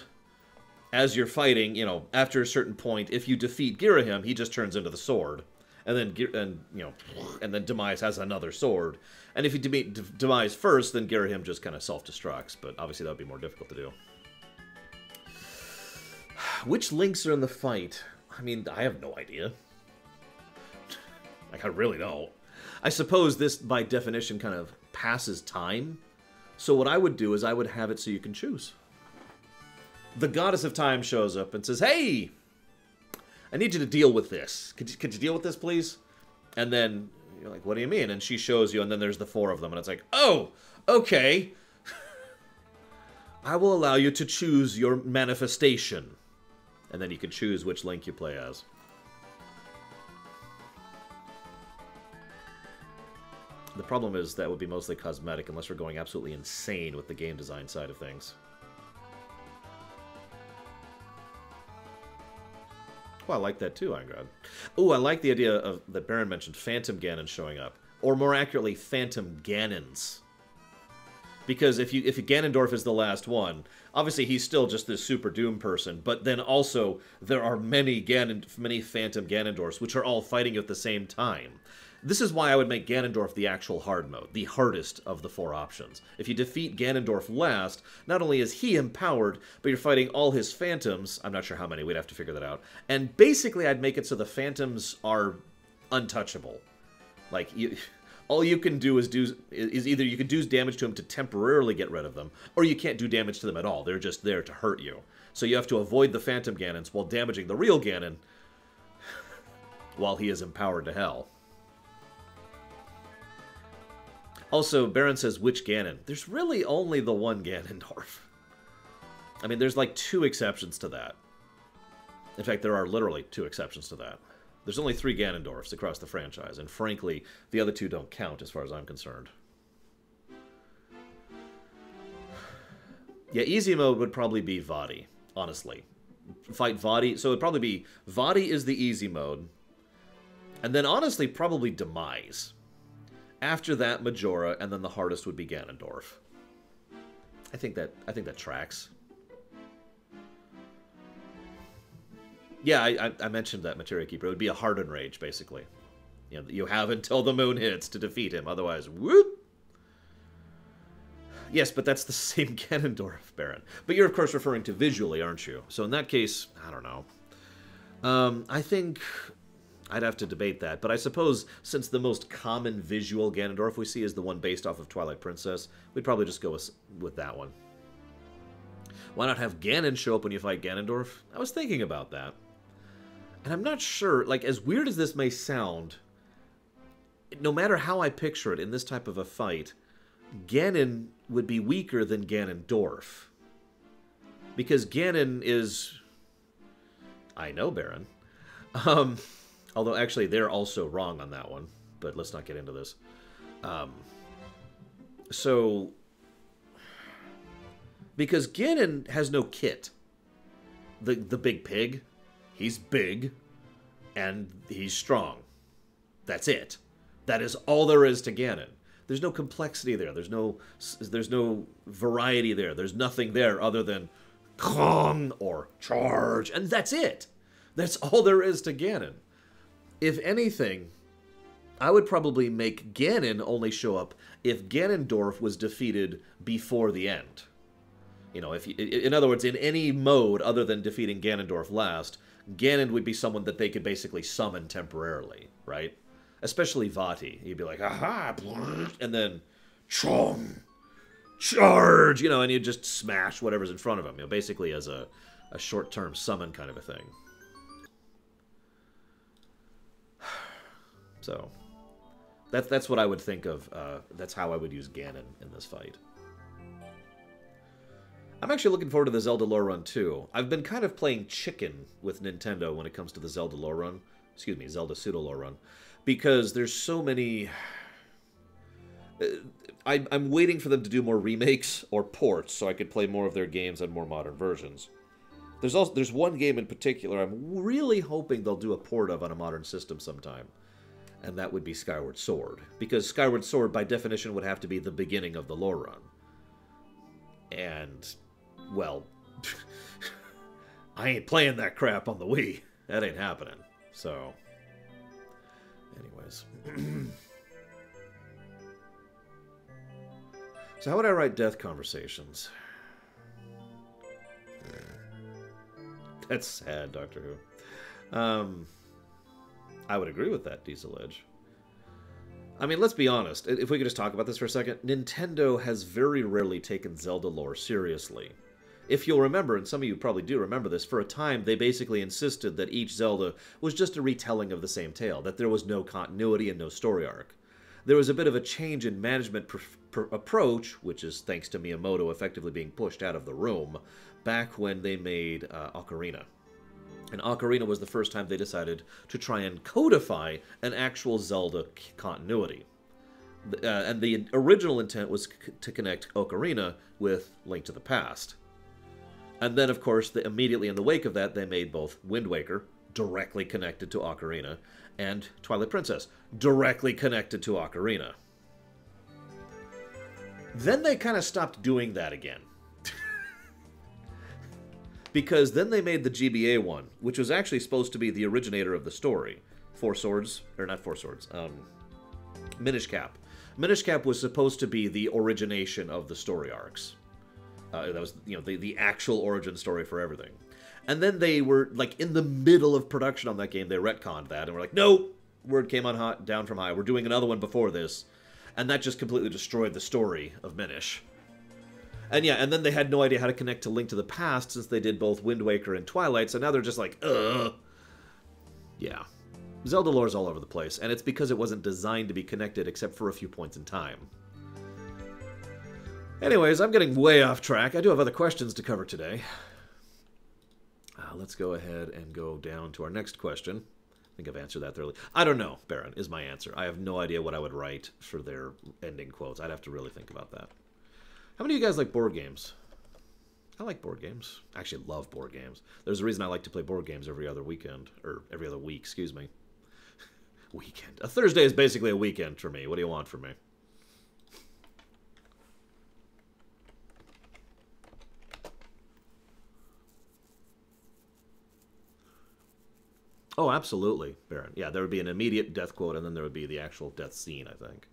as you're fighting, you know, after a certain point, if you defeat Girahim, he just turns into the sword. And then Demise has another sword. And if you defeat Demise first, then Girahim just kind of self-destructs. But obviously that would be more difficult to do. Which links are in the fight? I mean, I have no idea. Like, I really don't. I suppose this, by definition, kind of passes time. So what I would do is I would have it so you can choose. The Goddess of Time shows up and says, hey! I need you to deal with this. Could you deal with this, please? And then you're like, what do you mean? And she shows you, and then there's the 4 of them, and it's like, oh, okay. I will allow you to choose your manifestation. And then you can choose which Link you play as. The problem is that would be mostly cosmetic unless we're going absolutely insane with the game design side of things. Well, I like that too, Eingrad. Ooh, I like the idea of that Baron mentioned, Phantom Ganon showing up. Or more accurately, Phantom Ganons. Because if Ganondorf is the last one, obviously he's still just this Super Doom person, but then also there are many Phantom Ganondorfs, which are all fighting at the same time. This is why I would make Ganondorf the actual hard mode, the hardest of the 4 options. If you defeat Ganondorf last, not only is he empowered, but you're fighting all his phantoms. I'm not sure how many, we'd have to figure that out. And basically I'd make it so the phantoms are untouchable. Like, all you can do is either you can do damage to them to temporarily get rid of them, or you can't do damage to them at all. They're just there to hurt you. So you have to avoid the Phantom Ganons while damaging the real Ganon while he is empowered to hell. Also, Baron says, which Ganon? There's really only the one Ganondorf. I mean, there's like 2 exceptions to that. In fact, there are literally 2 exceptions to that. There's only 3 Ganondorfs across the franchise, and frankly, the other 2 don't count as far as I'm concerned. Yeah, easy mode would probably be Vaati, honestly. Fight Vaati, so it'd probably be Vaati is the easy mode, and then honestly, probably Demise. After that, Majora, and then the hardest would be Ganondorf. I think that tracks. Yeah, I mentioned that, Materia Keeper. It would be a Hardened Rage, basically. You know, you have until the moon hits to defeat him. Otherwise, whoop! Yes, but that's the same Ganondorf, Baron. But you're, of course, referring to visually, aren't you? So in that case, I don't know. I think I'd have to debate that. But I suppose, since the most common visual Ganondorf we see is the one based off of Twilight Princess, we'd probably just go with that one. Why not have Ganon show up when you fight Ganondorf? I was thinking about that. And I'm not sure, like, as weird as this may sound, no matter how I picture it in this type of a fight, Ganon would be weaker than Ganondorf. Because Ganon is... I know, Baron. Although, actually, they're also wrong on that one. But let's not get into this. Because Ganon has no kit. The big pig... He's big, and he's strong. That's it. That is all there is to Ganon. There's no complexity there. There's no variety there. There's nothing there other than Kong or charge, and that's it. That's all there is to Ganon. If anything, I would probably make Ganon only show up if Ganondorf was defeated before the end. You know, in other words, in any mode other than defeating Ganondorf last, Ganon would be someone that they could basically summon temporarily, right? Especially Vaati. You'd be like, aha, and then, chong, charge, you know, and you just smash whatever's in front of him, you know, basically as a short-term summon kind of a thing. So, that's what I would think of, that's how I would use Ganon in this fight. I'm actually looking forward to the Zelda lore run, too. I've been kind of playing chicken with Nintendo when it comes to the Zelda lore run. Excuse me, Zelda pseudo lore run. Because there's so many... I'm waiting for them to do more remakes or ports so I could play more of their games on more modern versions. There's one game in particular I'm really hoping they'll do a port of on a modern system sometime. And that would be Skyward Sword. Because Skyward Sword, by definition, would have to be the beginning of the lore run. And... well, I ain't playing that crap on the Wii. That ain't happening. So, anyways. So how would I write Death Conversations? That's sad, Doctor Who. I would agree with that, Diesel Edge. I mean, let's be honest. If we could just talk about this for a second. Nintendo has very rarely taken Zelda lore seriously. If you'll remember, and some of you probably do remember this, for a time they basically insisted that each Zelda was just a retelling of the same tale, that there was no continuity and no story arc. There was a bit of a change in management approach, which is thanks to Miyamoto effectively being pushed out of the room, back when they made Ocarina. And Ocarina was the first time they decided to try and codify an actual Zelda continuity. And the original intent was to connect Ocarina with Link to the Past. And then, of course, immediately in the wake of that, they made both Wind Waker, directly connected to Ocarina, and Twilight Princess, directly connected to Ocarina. Then they kind of stopped doing that again. Because then they made the GBA one, which was actually supposed to be the originator of the story. Minish Cap. Minish Cap was supposed to be the origination of the story arcs. That was, the actual origin story for everything. And then they were, like, in the middle of production on that game, they retconned that, and were like, no! Word came on down from high. We're doing another one before this. And that just completely destroyed the story of Minish. And yeah, and then they had no idea how to connect to Link to the Past, since they did both Wind Waker and Twilight, so now they're just like, ugh. Yeah. Zelda lore's all over the place, and it's because it wasn't designed to be connected except for a few points in time. Anyways, I'm getting way off track. I do have other questions to cover today. Let's go ahead and go down to our next question. I think I've answered that thoroughly. I don't know, Baron, is my answer. I have no idea what I would write for their ending quotes. I'd have to really think about that. How many of you guys like board games? I like board games. I actually love board games. There's a reason I like to play board games every other weekend. Or every other week, excuse me. Weekend. A Thursday is basically a weekend for me. What do you want from me? Oh, absolutely, Baron. Yeah, there would be an immediate death quote, and then there would be the actual death scene, I think.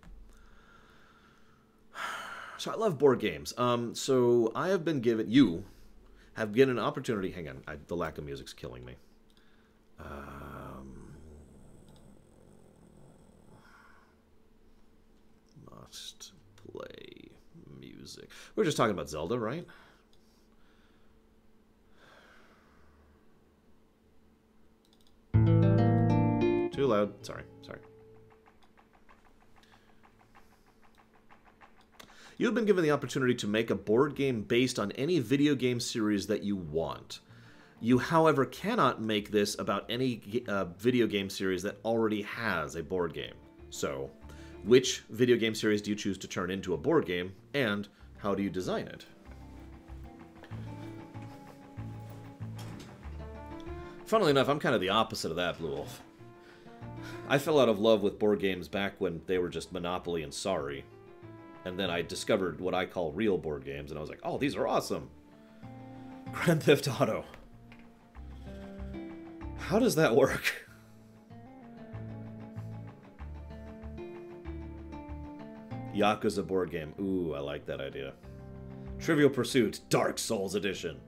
So I love board games. So I have been given... You have given an opportunity... Hang on, the lack of music's killing me. Must play music. We were just talking about Zelda, right? Too loud. Sorry. You have been given the opportunity to make a board game based on any video game series that you want. You, however, cannot make this about any video game series that already has a board game. So, which video game series do you choose to turn into a board game, and how do you design it? Funnily enough, I'm kind of the opposite of that, Blue Wolf. I fell out of love with board games back when they were just Monopoly and Sorry. And then I discovered what I call real board games, and I was like, oh, these are awesome. Grand Theft Auto. How does that work? Yakuza board game. Ooh, I like that idea. Trivial Pursuit, Dark Souls Edition.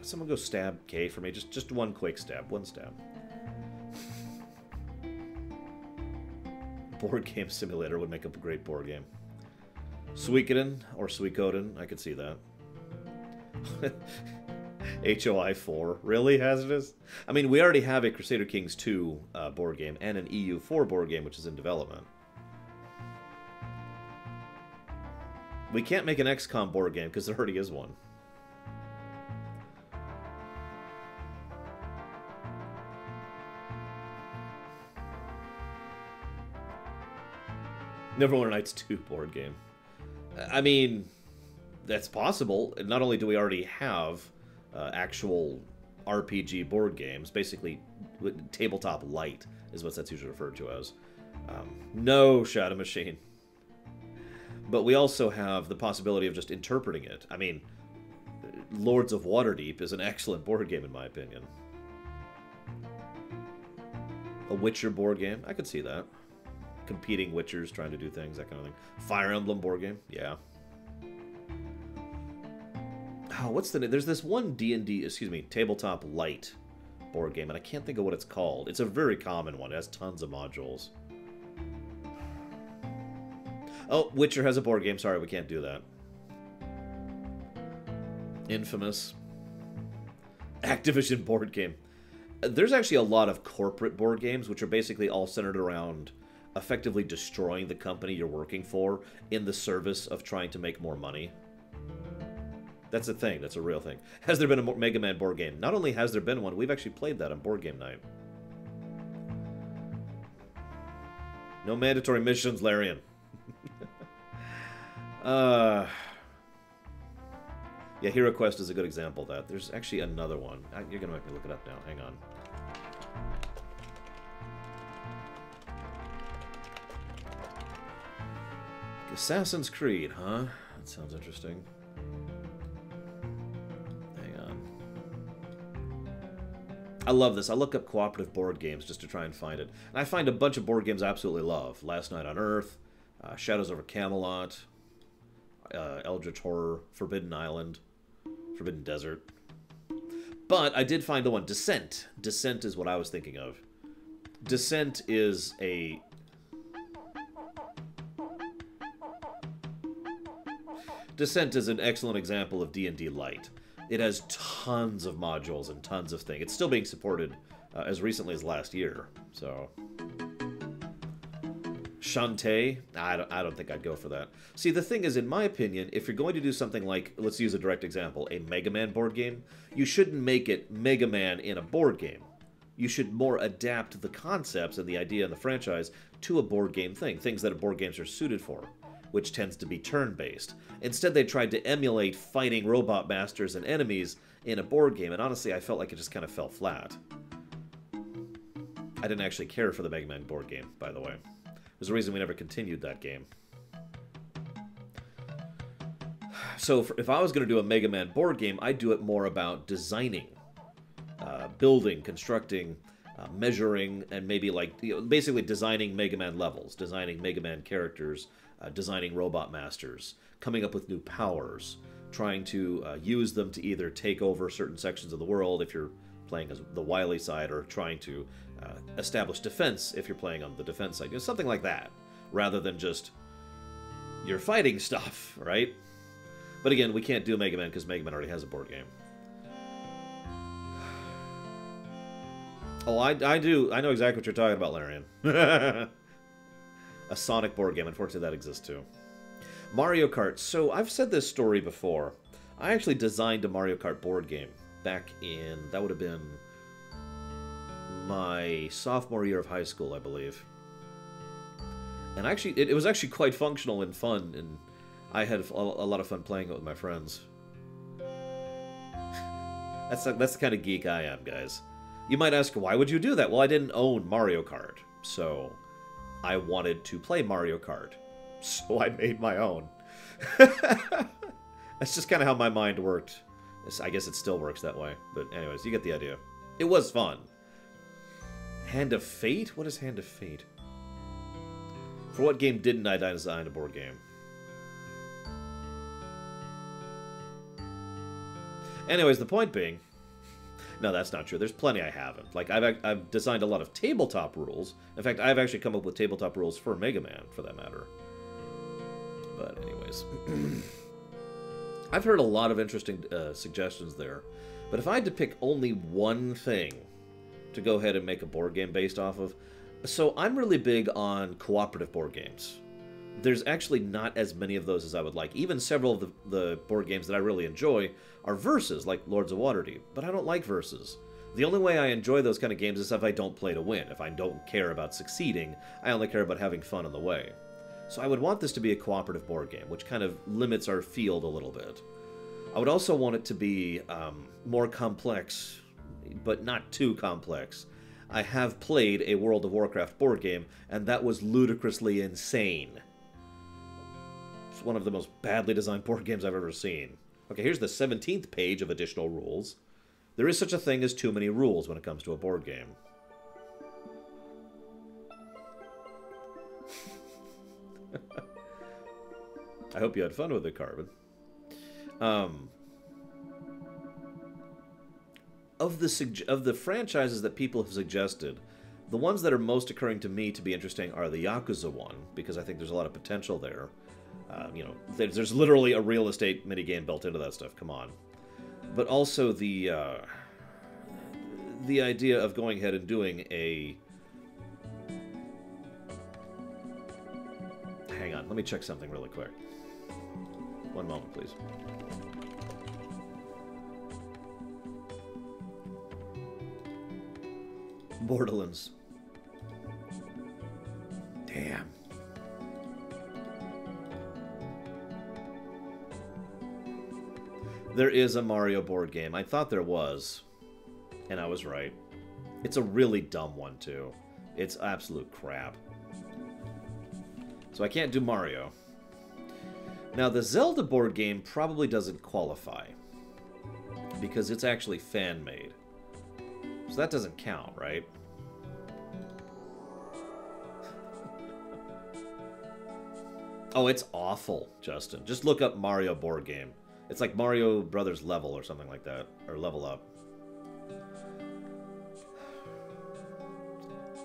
Someone go stab K for me. Just one quick stab. One stab. Board Game Simulator would make up a great board game. Suikoden or Suikoden, I could see that. HOI 4, really hazardous? I mean, we already have a Crusader Kings 2 board game and an EU4 board game, which is in development. We can't make an XCOM board game because there already is one. Neverwinter Nights 2 board game. I mean, that's possible. Not only do we already have actual RPG board games, basically tabletop light is what that's usually referred to as. No, Shadow Machine. But we also have the possibility of just interpreting it. I mean, Lords of Waterdeep is an excellent board game in my opinion. A Witcher board game, I could see that. Competing Witchers trying to do things, that kind of thing. Fire Emblem board game, yeah. Oh, what's the name? There's this one D&D, tabletop light board game, and I can't think of what it's called. It's a very common one. It has tons of modules. Oh, Witcher has a board game. Sorry, we can't do that. Infamous. Activision board game. There's actually a lot of corporate board games, which are basically all centered around effectively destroying the company you're working for in the service of trying to make more money. That's a thing. That's a real thing. Has there been a Mega Man board game? Not only has there been one, we've actually played that on Board Game Night. No mandatory missions, Larian. Yeah, Hero Quest is a good example of that. There's actually another one. You're going to make me look it up now. Hang on. Assassin's Creed, huh? That sounds interesting. Hang on. I love this. I look up cooperative board games just to try and find it. And I find a bunch of board games I absolutely love. Last Night on Earth, Shadows over Camelot, Eldritch Horror, Forbidden Island, Forbidden Desert. But I did find the one, Descent. Descent is what I was thinking of. Descent is a... Descent is an excellent example of D&D Lite. It has tons of modules and tons of things. It's still being supported as recently as last year. So, Shantae, I don't think I'd go for that. See, the thing is, in my opinion, if you're going to do something like, let's use a direct example, a Mega Man board game, you shouldn't make it Mega Man in a board game. You should more adapt the concepts and the idea and the franchise to a board game thing, things that board games are suited for, which tends to be turn-based. Instead, they tried to emulate fighting robot masters and enemies in a board game, and honestly, I felt like it just kind of fell flat. I didn't actually care for the Mega Man board game, by the way. There's a reason we never continued that game. So, if I was going to do a Mega Man board game, I'd do it more about designing, building, constructing, measuring, and maybe like, basically designing Mega Man levels, designing Mega Man characters, designing robot masters, coming up with new powers, trying to use them to either take over certain sections of the world if you're playing as the Wily side, or trying to establish defense if you're playing on the defense side. You know, something like that, rather than just you're fighting stuff, right? But again, we can't do Mega Man because Mega Man already has a board game. Oh, I know exactly what you're talking about, Larian. A Sonic board game. Unfortunately, that exists too. Mario Kart. So, I've said this story before. I actually designed a Mario Kart board game back in... That would have been my sophomore year of high school, I believe. And actually, it was actually quite functional and fun, and I had a lot of fun playing it with my friends. That's the kind of geek I am, guys. You might ask, why would you do that? Well, I didn't own Mario Kart, so I wanted to play Mario Kart, so I made my own. That's just kind of how my mind worked. I guess it still works that way, but anyways, you get the idea. It was fun. Hand of Fate? What is Hand of Fate? For what game didn't I design a board game? Anyways, the point being... No, that's not true. There's plenty I haven't. Like, I've designed a lot of tabletop rules. In fact, I've actually come up with tabletop rules for Mega Man, for that matter. But anyways. I've heard a lot of interesting suggestions there. But if I had to pick only one thing to go ahead and make a board game based off of... So, I'm really big on cooperative board games. There's actually not as many of those as I would like. Even several of the board games that I really enjoy are versus, like Lords of Waterdeep. But I don't like versus. The only way I enjoy those kind of games is if I don't play to win. If I don't care about succeeding, I only care about having fun on the way. So I would want this to be a cooperative board game, which kind of limits our field a little bit. I would also want it to be more complex, but not too complex. I have played a World of Warcraft board game, and that was ludicrously insane. It's one of the most badly designed board games I've ever seen. Okay, here's the 17th page of additional rules. There is such a thing as too many rules when it comes to a board game. I hope you had fun with it, Carbon. Of the franchises that people have suggested, the ones that are most occurring to me to be interesting are the Yakuza one, because I think there's a lot of potential there. You know, there's literally a real estate minigame built into that stuff. Come on. But also the idea of going ahead and doing a... Hang on, let me check something really quick. One moment, please. Borderlands. Damn. There is a Mario board game. I thought there was, and I was right. It's a really dumb one, too. It's absolute crap. So I can't do Mario. Now, the Zelda board game probably doesn't qualify, because it's actually fan-made. So that doesn't count, right? Oh, it's awful, Justin. Just look up Mario board game. It's like Mario Brothers Level or something like that. Or Level Up.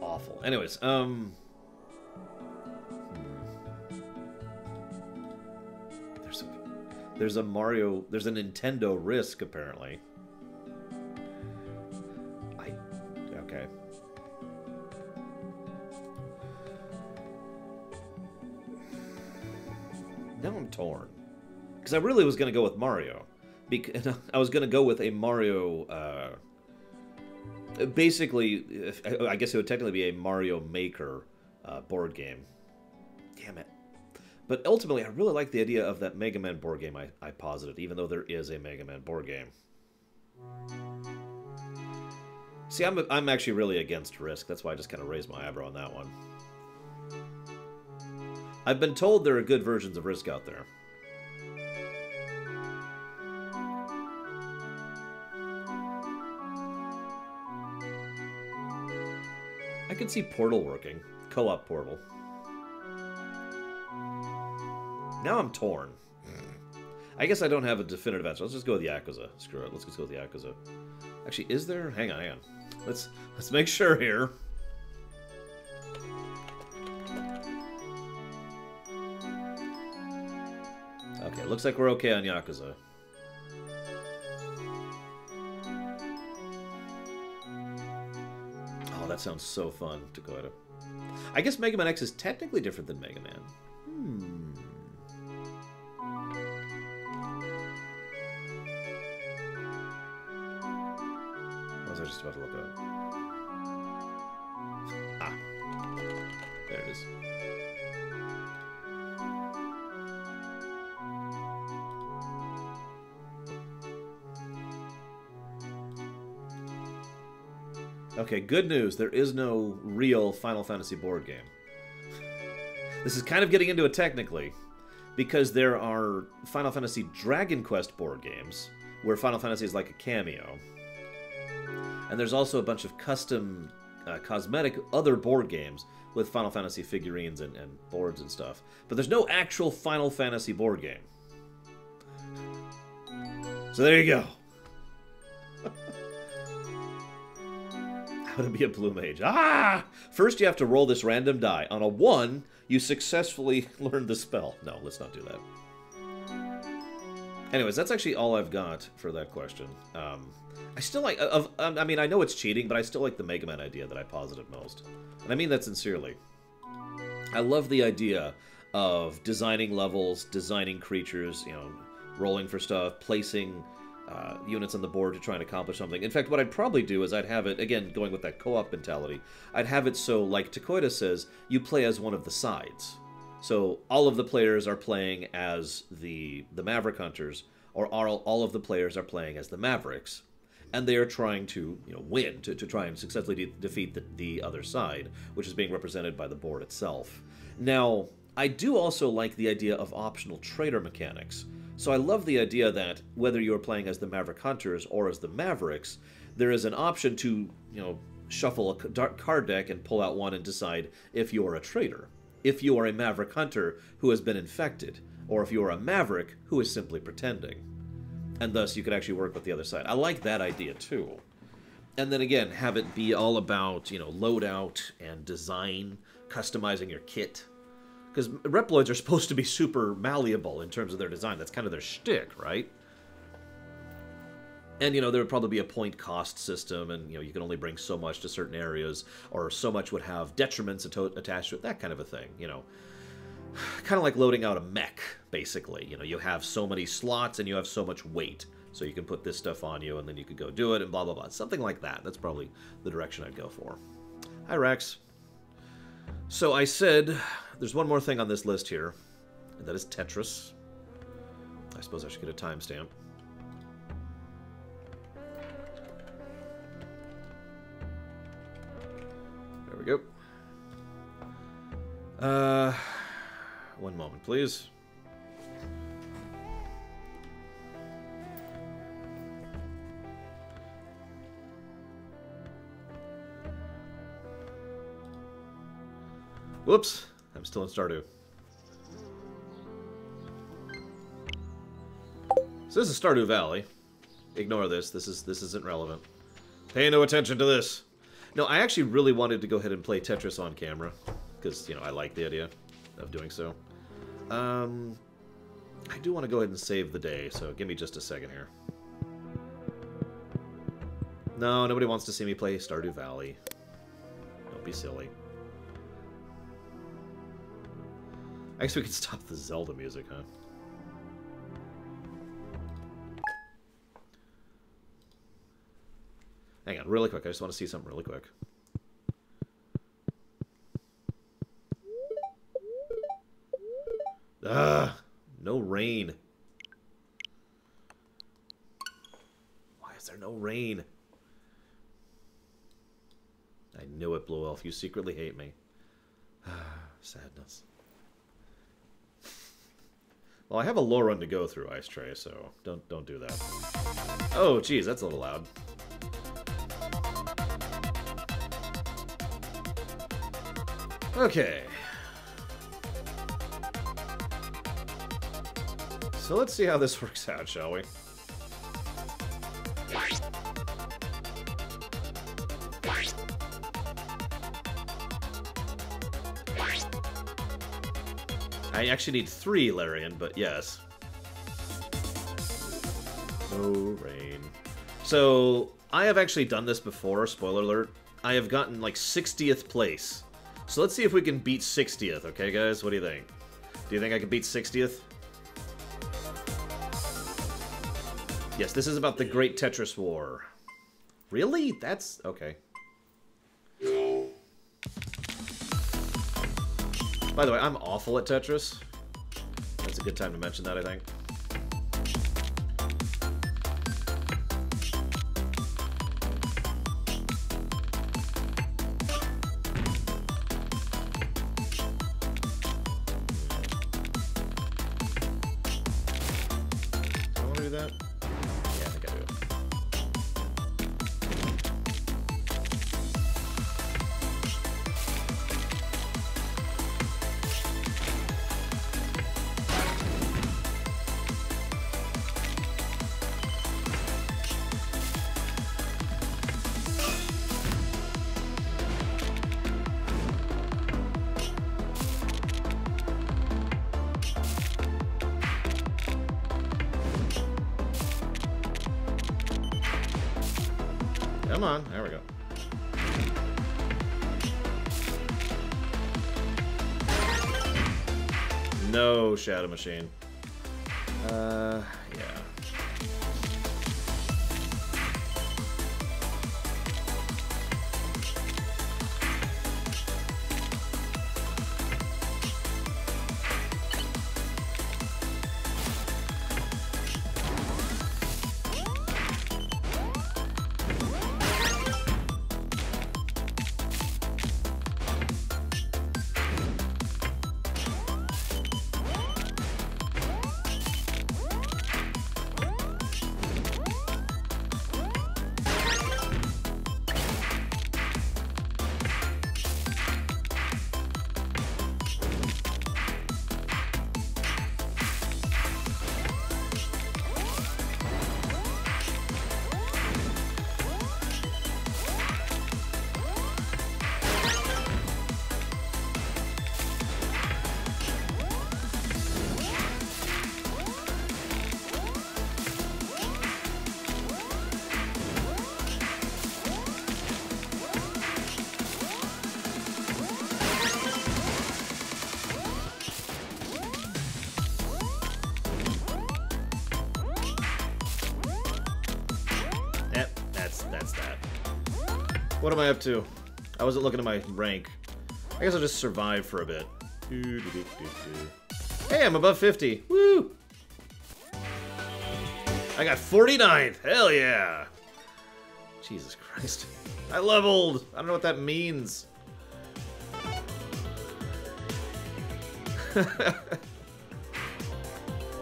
Awful. Anyways, There's a Mario... There's a Nintendo Risk, apparently. Okay. Now I'm torn. Because I really was going to go with Mario. I was going to go with a Mario... basically, I guess it would technically be a Mario Maker board game. Damn it. But ultimately, I really like the idea of that Mega Man board game I posited, even though there is a Mega Man board game. See, I'm actually really against Risk. That's why I just kind of raised my eyebrow on that one. I've been told there are good versions of Risk out there. I can see Portal working. Co-op Portal. Now I'm torn. I guess I don't have a definitive answer. Let's just go with Yakuza. Screw it. Let's just go with Yakuza. Actually, is there? Hang on, hang on. Let's make sure here. Okay, looks like we're okay on Yakuza. Oh, that sounds so fun, Dakota. I guess Mega Man X is technically different than Mega Man. What was I just about to look at? Ah. There it is. Okay, good news. There is no real Final Fantasy board game. This is kind of getting into it technically, because there are Final Fantasy Dragon Quest board games, where Final Fantasy is like a cameo. And there's also a bunch of custom, cosmetic other board games with Final Fantasy figurines and boards and stuff. But there's no actual Final Fantasy board game. So there you go. How to be a blue mage. Ah! First you have to roll this random die. On a 1, you successfully learned the spell. No, let's not do that. Anyways, that's actually all I've got for that question. I still like... I mean, I know it's cheating, but I still like the Mega Man idea that I posited most. And I mean that sincerely. I love the idea of designing levels, designing creatures, you know, rolling for stuff, placing... units on the board to try and accomplish something. In fact, what I'd probably do is I'd have it, again, going with that co-op mentality, I'd have it so, like Takoida says, you play as one of the sides. So all of the players are playing as the Maverick Hunters, or all of the players are playing as the Mavericks, and they are trying to, you know, win, to try and successfully defeat the other side, which is being represented by the board itself. Now, I do also like the idea of optional trader mechanics. So I love the idea that whether you're playing as the Maverick Hunters or as the Mavericks, there is an option to, you know, shuffle a card deck and pull out one and decide if you're a traitor, if you are a Maverick Hunter who has been infected, or if you are a Maverick who is simply pretending. And thus you could actually work with the other side. I like that idea too. And then again, have it be all about, you know, loadout and design, customizing your kit. Because Reploids are supposed to be super malleable in terms of their design. That's kind of their shtick, right? And, you know, there would probably be a point cost system, and, you know, you can only bring so much to certain areas, or so much would have detriments attached to it, that kind of a thing, you know. Kind of like loading out a mech, basically. You know, you have so many slots, and you have so much weight. So you can put this stuff on you, and then you could go do it, and blah, blah, blah. Something like that. That's probably the direction I'd go for. Hi, Rex. So I said there's one more thing on this list here, and that is Tetris. I suppose I should get a timestamp. There we go. One moment, please. Whoops, I'm still in Stardew. So this is Stardew Valley. Ignore this. This isn't relevant. Pay no attention to this. No, I actually really wanted to go ahead and play Tetris on camera because, you know, I like the idea of doing so. I do want to go ahead and save the day, so give me just a second here. No, nobody wants to see me play Stardew Valley. Don't be silly. I guess we could stop the Zelda music, huh? Hang on, really quick. I just want to see something really quick. No rain. Why is there no rain? I knew it, Blue Elf. You secretly hate me. Sadness. Well, I have a lore run to go through, Ice Tray, so don't do that. Oh, geez, that's a little loud. Okay. So let's see how this works out, shall we? I actually need 3, Larian, but yes. No rain. So, I have actually done this before, spoiler alert. I have gotten, like, 60th place. So let's see if we can beat 60th, okay, guys? What do you think? Do you think I can beat 60th? Yes, this is about the Great Tetris War. Really? That's... okay. By the way, I'm awful at Tetris. That's a good time to mention that, I think. Do I want to do that? Yeah, I think I do. Come on, there we go. No Shadow Machine. Yeah. What am I up to? I wasn't looking at my rank. I guess I'll just survive for a bit. Hey, I'm above 50. Woo! I got 49th. Hell yeah! Jesus Christ. I leveled! I don't know what that means.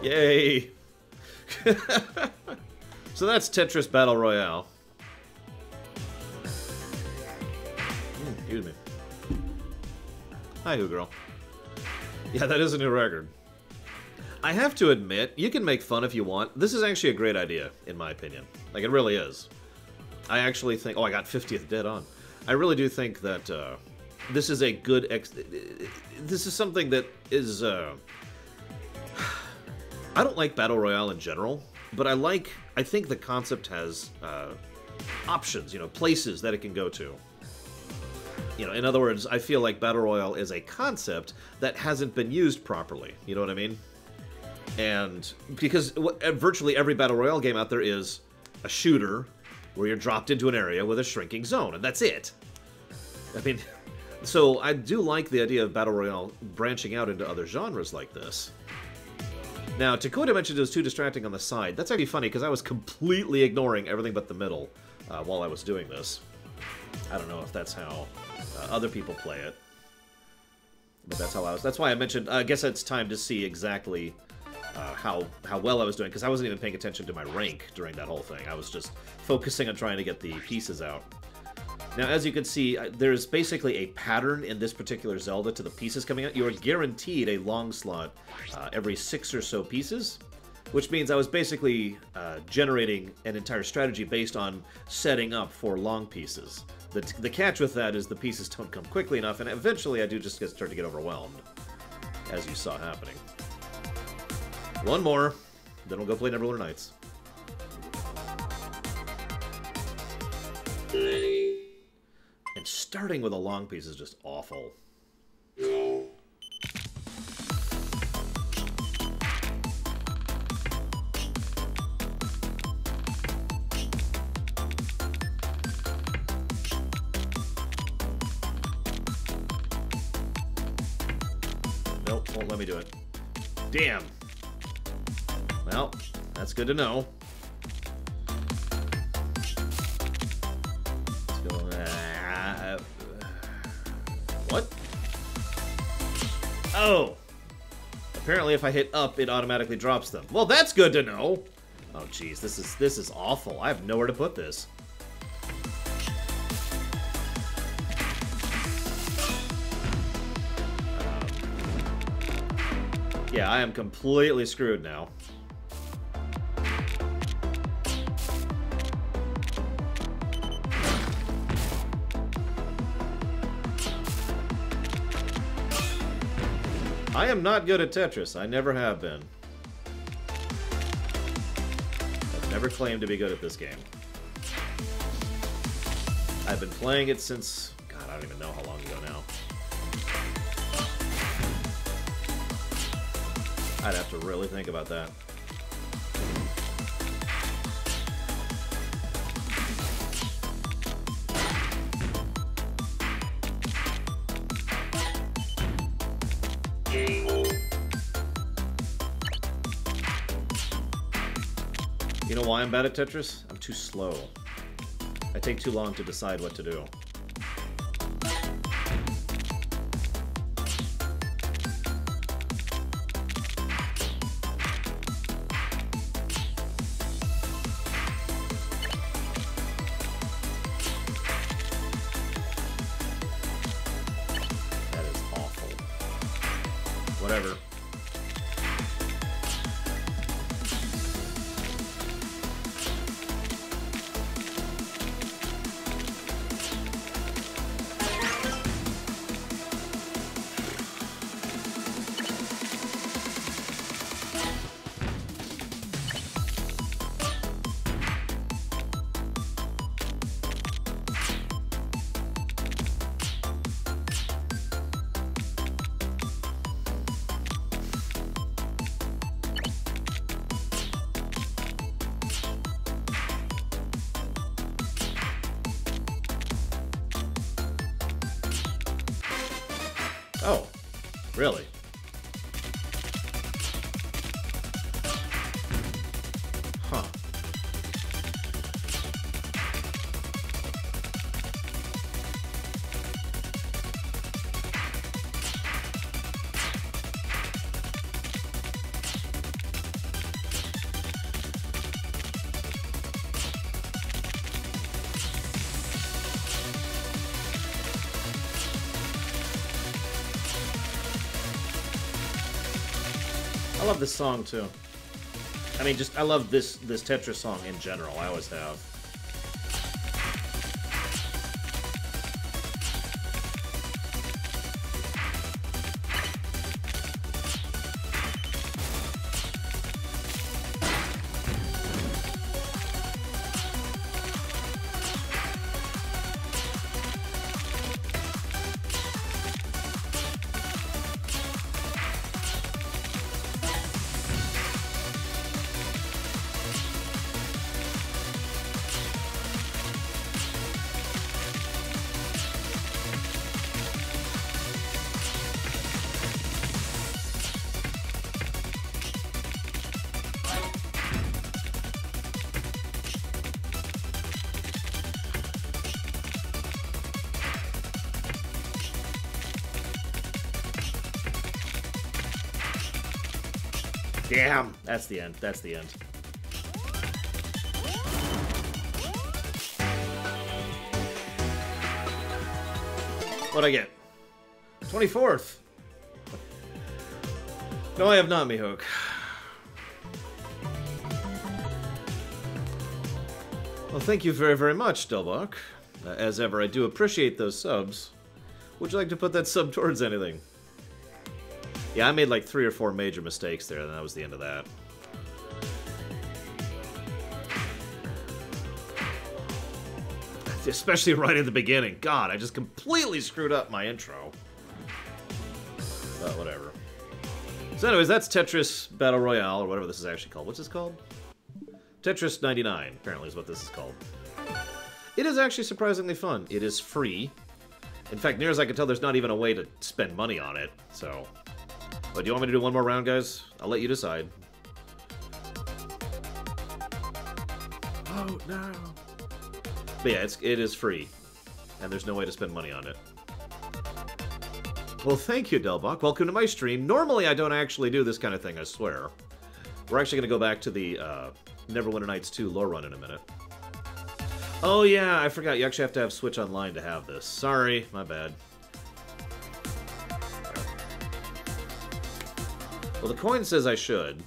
Yay! So that's Tetris Battle Royale. Excuse me. Hi, Who Girl. Yeah, that is a new record. I have to admit, you can make fun if you want. This is actually a great idea, in my opinion. Like, it really is. I actually think... Oh, I got 50th dead on. I really do think that this is a good... This is something that is... I don't like Battle Royale in general, but I think the concept has options, you know, places that it can go to. You know, in other words, I feel like Battle Royale is a concept that hasn't been used properly. You know what I mean? And because virtually every Battle Royale game out there is a shooter where you're dropped into an area with a shrinking zone, and that's it. I mean, so I do like the idea of Battle Royale branching out into other genres like this. Now, Dakota mentioned it was too distracting on the side. That's actually funny, because I was completely ignoring everything but the middle while I was doing this. I don't know if that's how other people play it. But that's how I was. That's why I mentioned, I guess it's time to see exactly how well I was doing, because I wasn't even paying attention to my rank during that whole thing. I was just focusing on trying to get the pieces out. Now, as you can see, there's basically a pattern in this particular Zelda to the pieces coming out. You are guaranteed a long slot every 6 or so pieces, which means I was basically generating an entire strategy based on setting up for long pieces. The catch with that is the pieces don't come quickly enough, and eventually I do just start to get overwhelmed, as you saw happening. One more, then we'll go play Neverwinter Nights. And starting with a long piece is just awful. Nope, won't let me do it. Damn. Well, that's good to know. Let's go. What? Oh! Apparently if I hit up, it automatically drops them. Well, that's good to know! Oh, jeez, this is awful. I have nowhere to put this. Yeah, I am completely screwed now. I am not good at Tetris. I never have been. I've never claimed to be good at this game. I've been playing it since... God, I don't even know how long ago now. I'd have to really think about that. You know why I'm bad at Tetris? I'm too slow. I take too long to decide what to do. That is awful. Whatever. Oh, really? Huh. I love this song too. I mean, I love this Tetris song in general. I always have. Damn! That's the end. That's the end. What'd I get? 24th! No, I have not, Mihawk. Well, thank you very, very much, Delbach. As ever, I do appreciate those subs. Would you like to put that sub towards anything? Yeah, I made like 3 or 4 major mistakes there, and that was the end of that. Especially right at the beginning. God, I just completely screwed up my intro. But whatever. So anyways, that's Tetris Battle Royale, or whatever this is actually called. What's this called? Tetris 99, apparently is what this is called. It is actually surprisingly fun. It is free. In fact, near as I can tell, there's not even a way to spend money on it, so... But do you want me to do one more round, guys? I'll let you decide. Oh, no. But yeah, it is free. And there's no way to spend money on it. Well, thank you, Delbach. Welcome to my stream. Normally, I don't actually do this kind of thing, I swear. We're actually going to go back to the Neverwinter Nights 2 lore run in a minute. Oh, yeah, I forgot. You actually have to have Switch Online to have this. Sorry, my bad. Well, the coin says I should.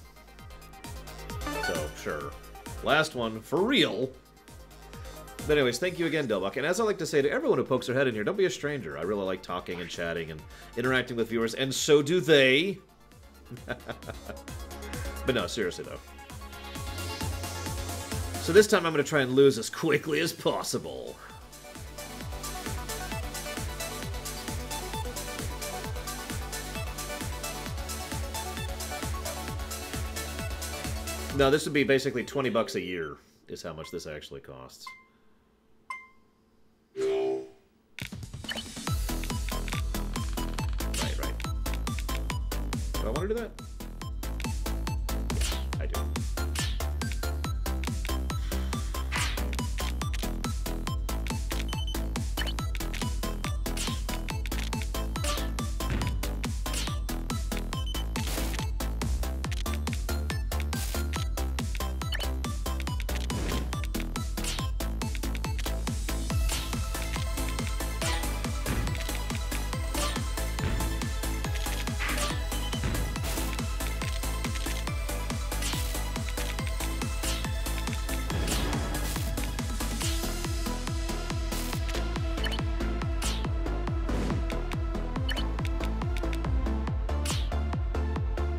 So, sure. Last one, for real. But anyways, thank you again, Delbach. And as I like to say to everyone who pokes their head in here, don't be a stranger. I really like talking and chatting and interacting with viewers, and so do they. But no, seriously, though. So this time I'm going to try and lose as quickly as possible. No, this would be basically 20 bucks a year, is how much this actually costs. Right. Do I want to do that? Yeah, I do.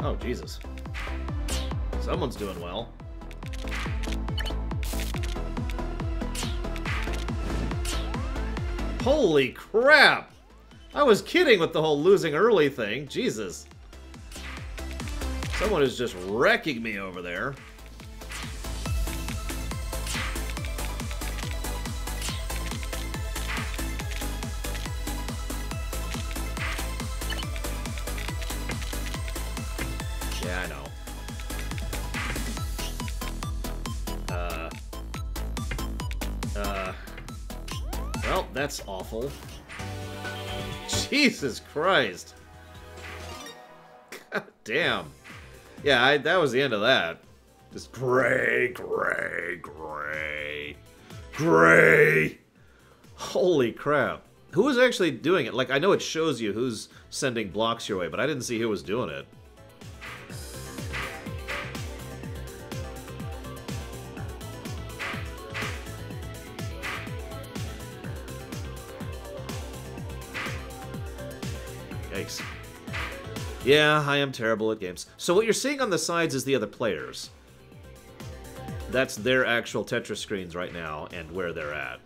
Oh, Jesus. Someone's doing well. Holy crap! I was kidding with the whole losing early thing. Jesus. Someone is just wrecking me over there. Yeah, I know. Well, that's awful. Jesus Christ. God damn. Yeah, that was the end of that. Just gray, gray, gray. Gray! Holy crap. Who was actually doing it? Like, I know it shows you who's sending blocks your way, but I didn't see who was doing it. Yikes. Yeah, I am terrible at games. So what you're seeing on the sides is the other players. That's their actual Tetris screens right now and where they're at.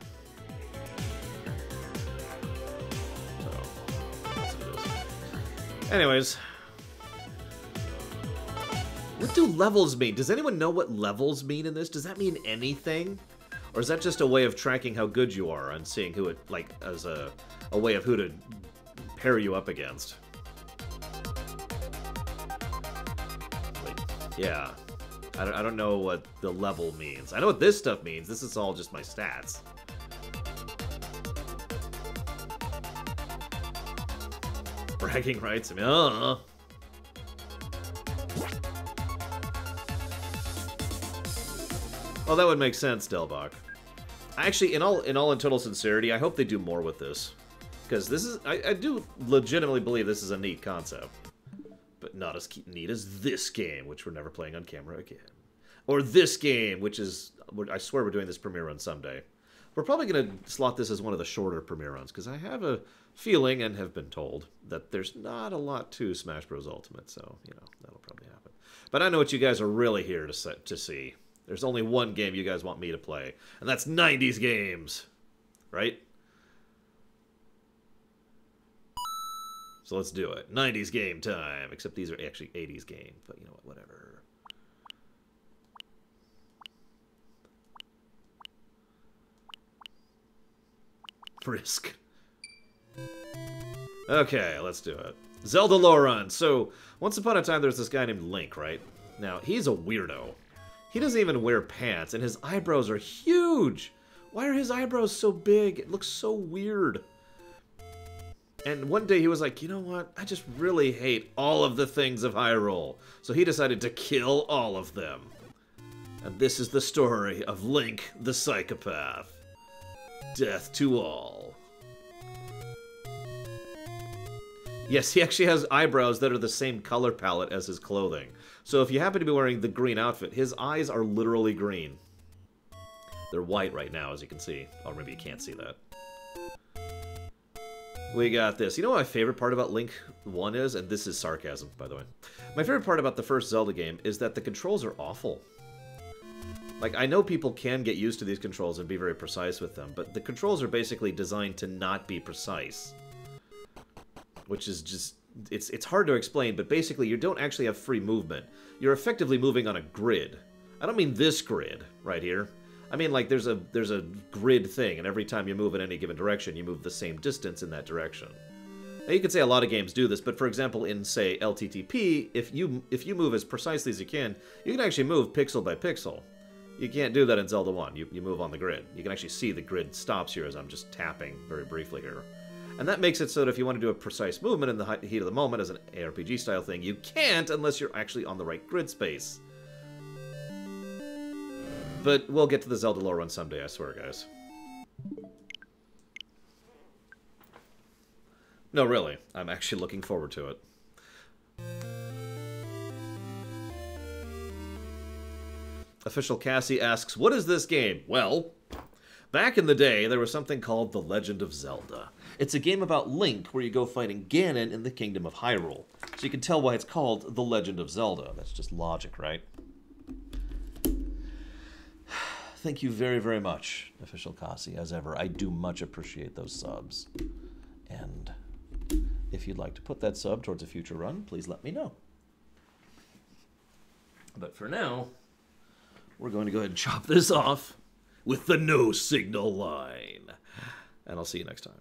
So, let's do this. Anyways. What do levels mean? Does anyone know what levels mean in this? Does that mean anything? Or is that just a way of tracking how good you are and seeing who it, like, as a way of who to pair you up against? Like, yeah. I don't know what the level means. I know what this stuff means. This is all just my stats. Bragging rights? I mean, Well, that would make sense, Delbach. Actually, in all in total sincerity, I hope they do more with this. Because this is... I do legitimately believe this is a neat concept. But not as neat as this game, which we're never playing on camera again. Or this game, which is... I swear we're doing this premiere run someday. We're probably going to slot this as one of the shorter premiere runs, because I have a feeling, and have been told, that there's not a lot to Smash Bros. Ultimate, so, you know, that'll probably happen. But I know what you guys are really here to see. There's only one game you guys want me to play, and that's 90s games, right? So let's do it. 90s game time. Except these are actually 80s game. But you know what, whatever. Frisk. Okay, let's do it. Zelda lore run. So, once upon a time there was this guy named Link, right? Now, he's a weirdo. He doesn't even wear pants, and his eyebrows are huge! Why are his eyebrows so big? It looks so weird. And one day he was like, you know what? I just really hate all of the things of Hyrule. So he decided to kill all of them. And this is the story of Link the Psychopath. Death to all. Yes, he actually has eyebrows that are the same color palette as his clothing. So if you happen to be wearing the green outfit, his eyes are literally green. They're white right now, as you can see. Or maybe you can't see that. We got this. You know what my favorite part about Link 1 is? And this is sarcasm, by the way. My favorite part about the first Zelda game is that the controls are awful. Like, I know people can get used to these controls and be very precise with them, but the controls are basically designed to not be precise. Which is just... It's hard to explain, but basically you don't actually have free movement. You're effectively moving on a grid. I don't mean this grid right here. I mean, like, there's a grid thing, and every time you move in any given direction, you move the same distance in that direction. Now, you could say a lot of games do this, but for example, in, say, LTTP, if you move as precisely as you can actually move pixel by pixel. You can't do that in Zelda 1. You move on the grid. You can actually see the grid stops here as I'm just tapping very briefly here. And that makes it so that if you want to do a precise movement in the heat of the moment as an ARPG-style thing, you can't unless you're actually on the right grid space. But we'll get to the Zelda lore run someday, I swear, guys. No, really. I'm actually looking forward to it. Official Cassie asks, what is this game? Well, back in the day, there was something called The Legend of Zelda. It's a game about Link where you go fighting Ganon in the Kingdom of Hyrule. So you can tell why it's called The Legend of Zelda. That's just logic, right? Thank you very, very much, Official Cassie, as ever. I do much appreciate those subs. And if you'd like to put that sub towards a future run, please let me know. But for now, we're going to go ahead and chop this off with the no signal line. And I'll see you next time.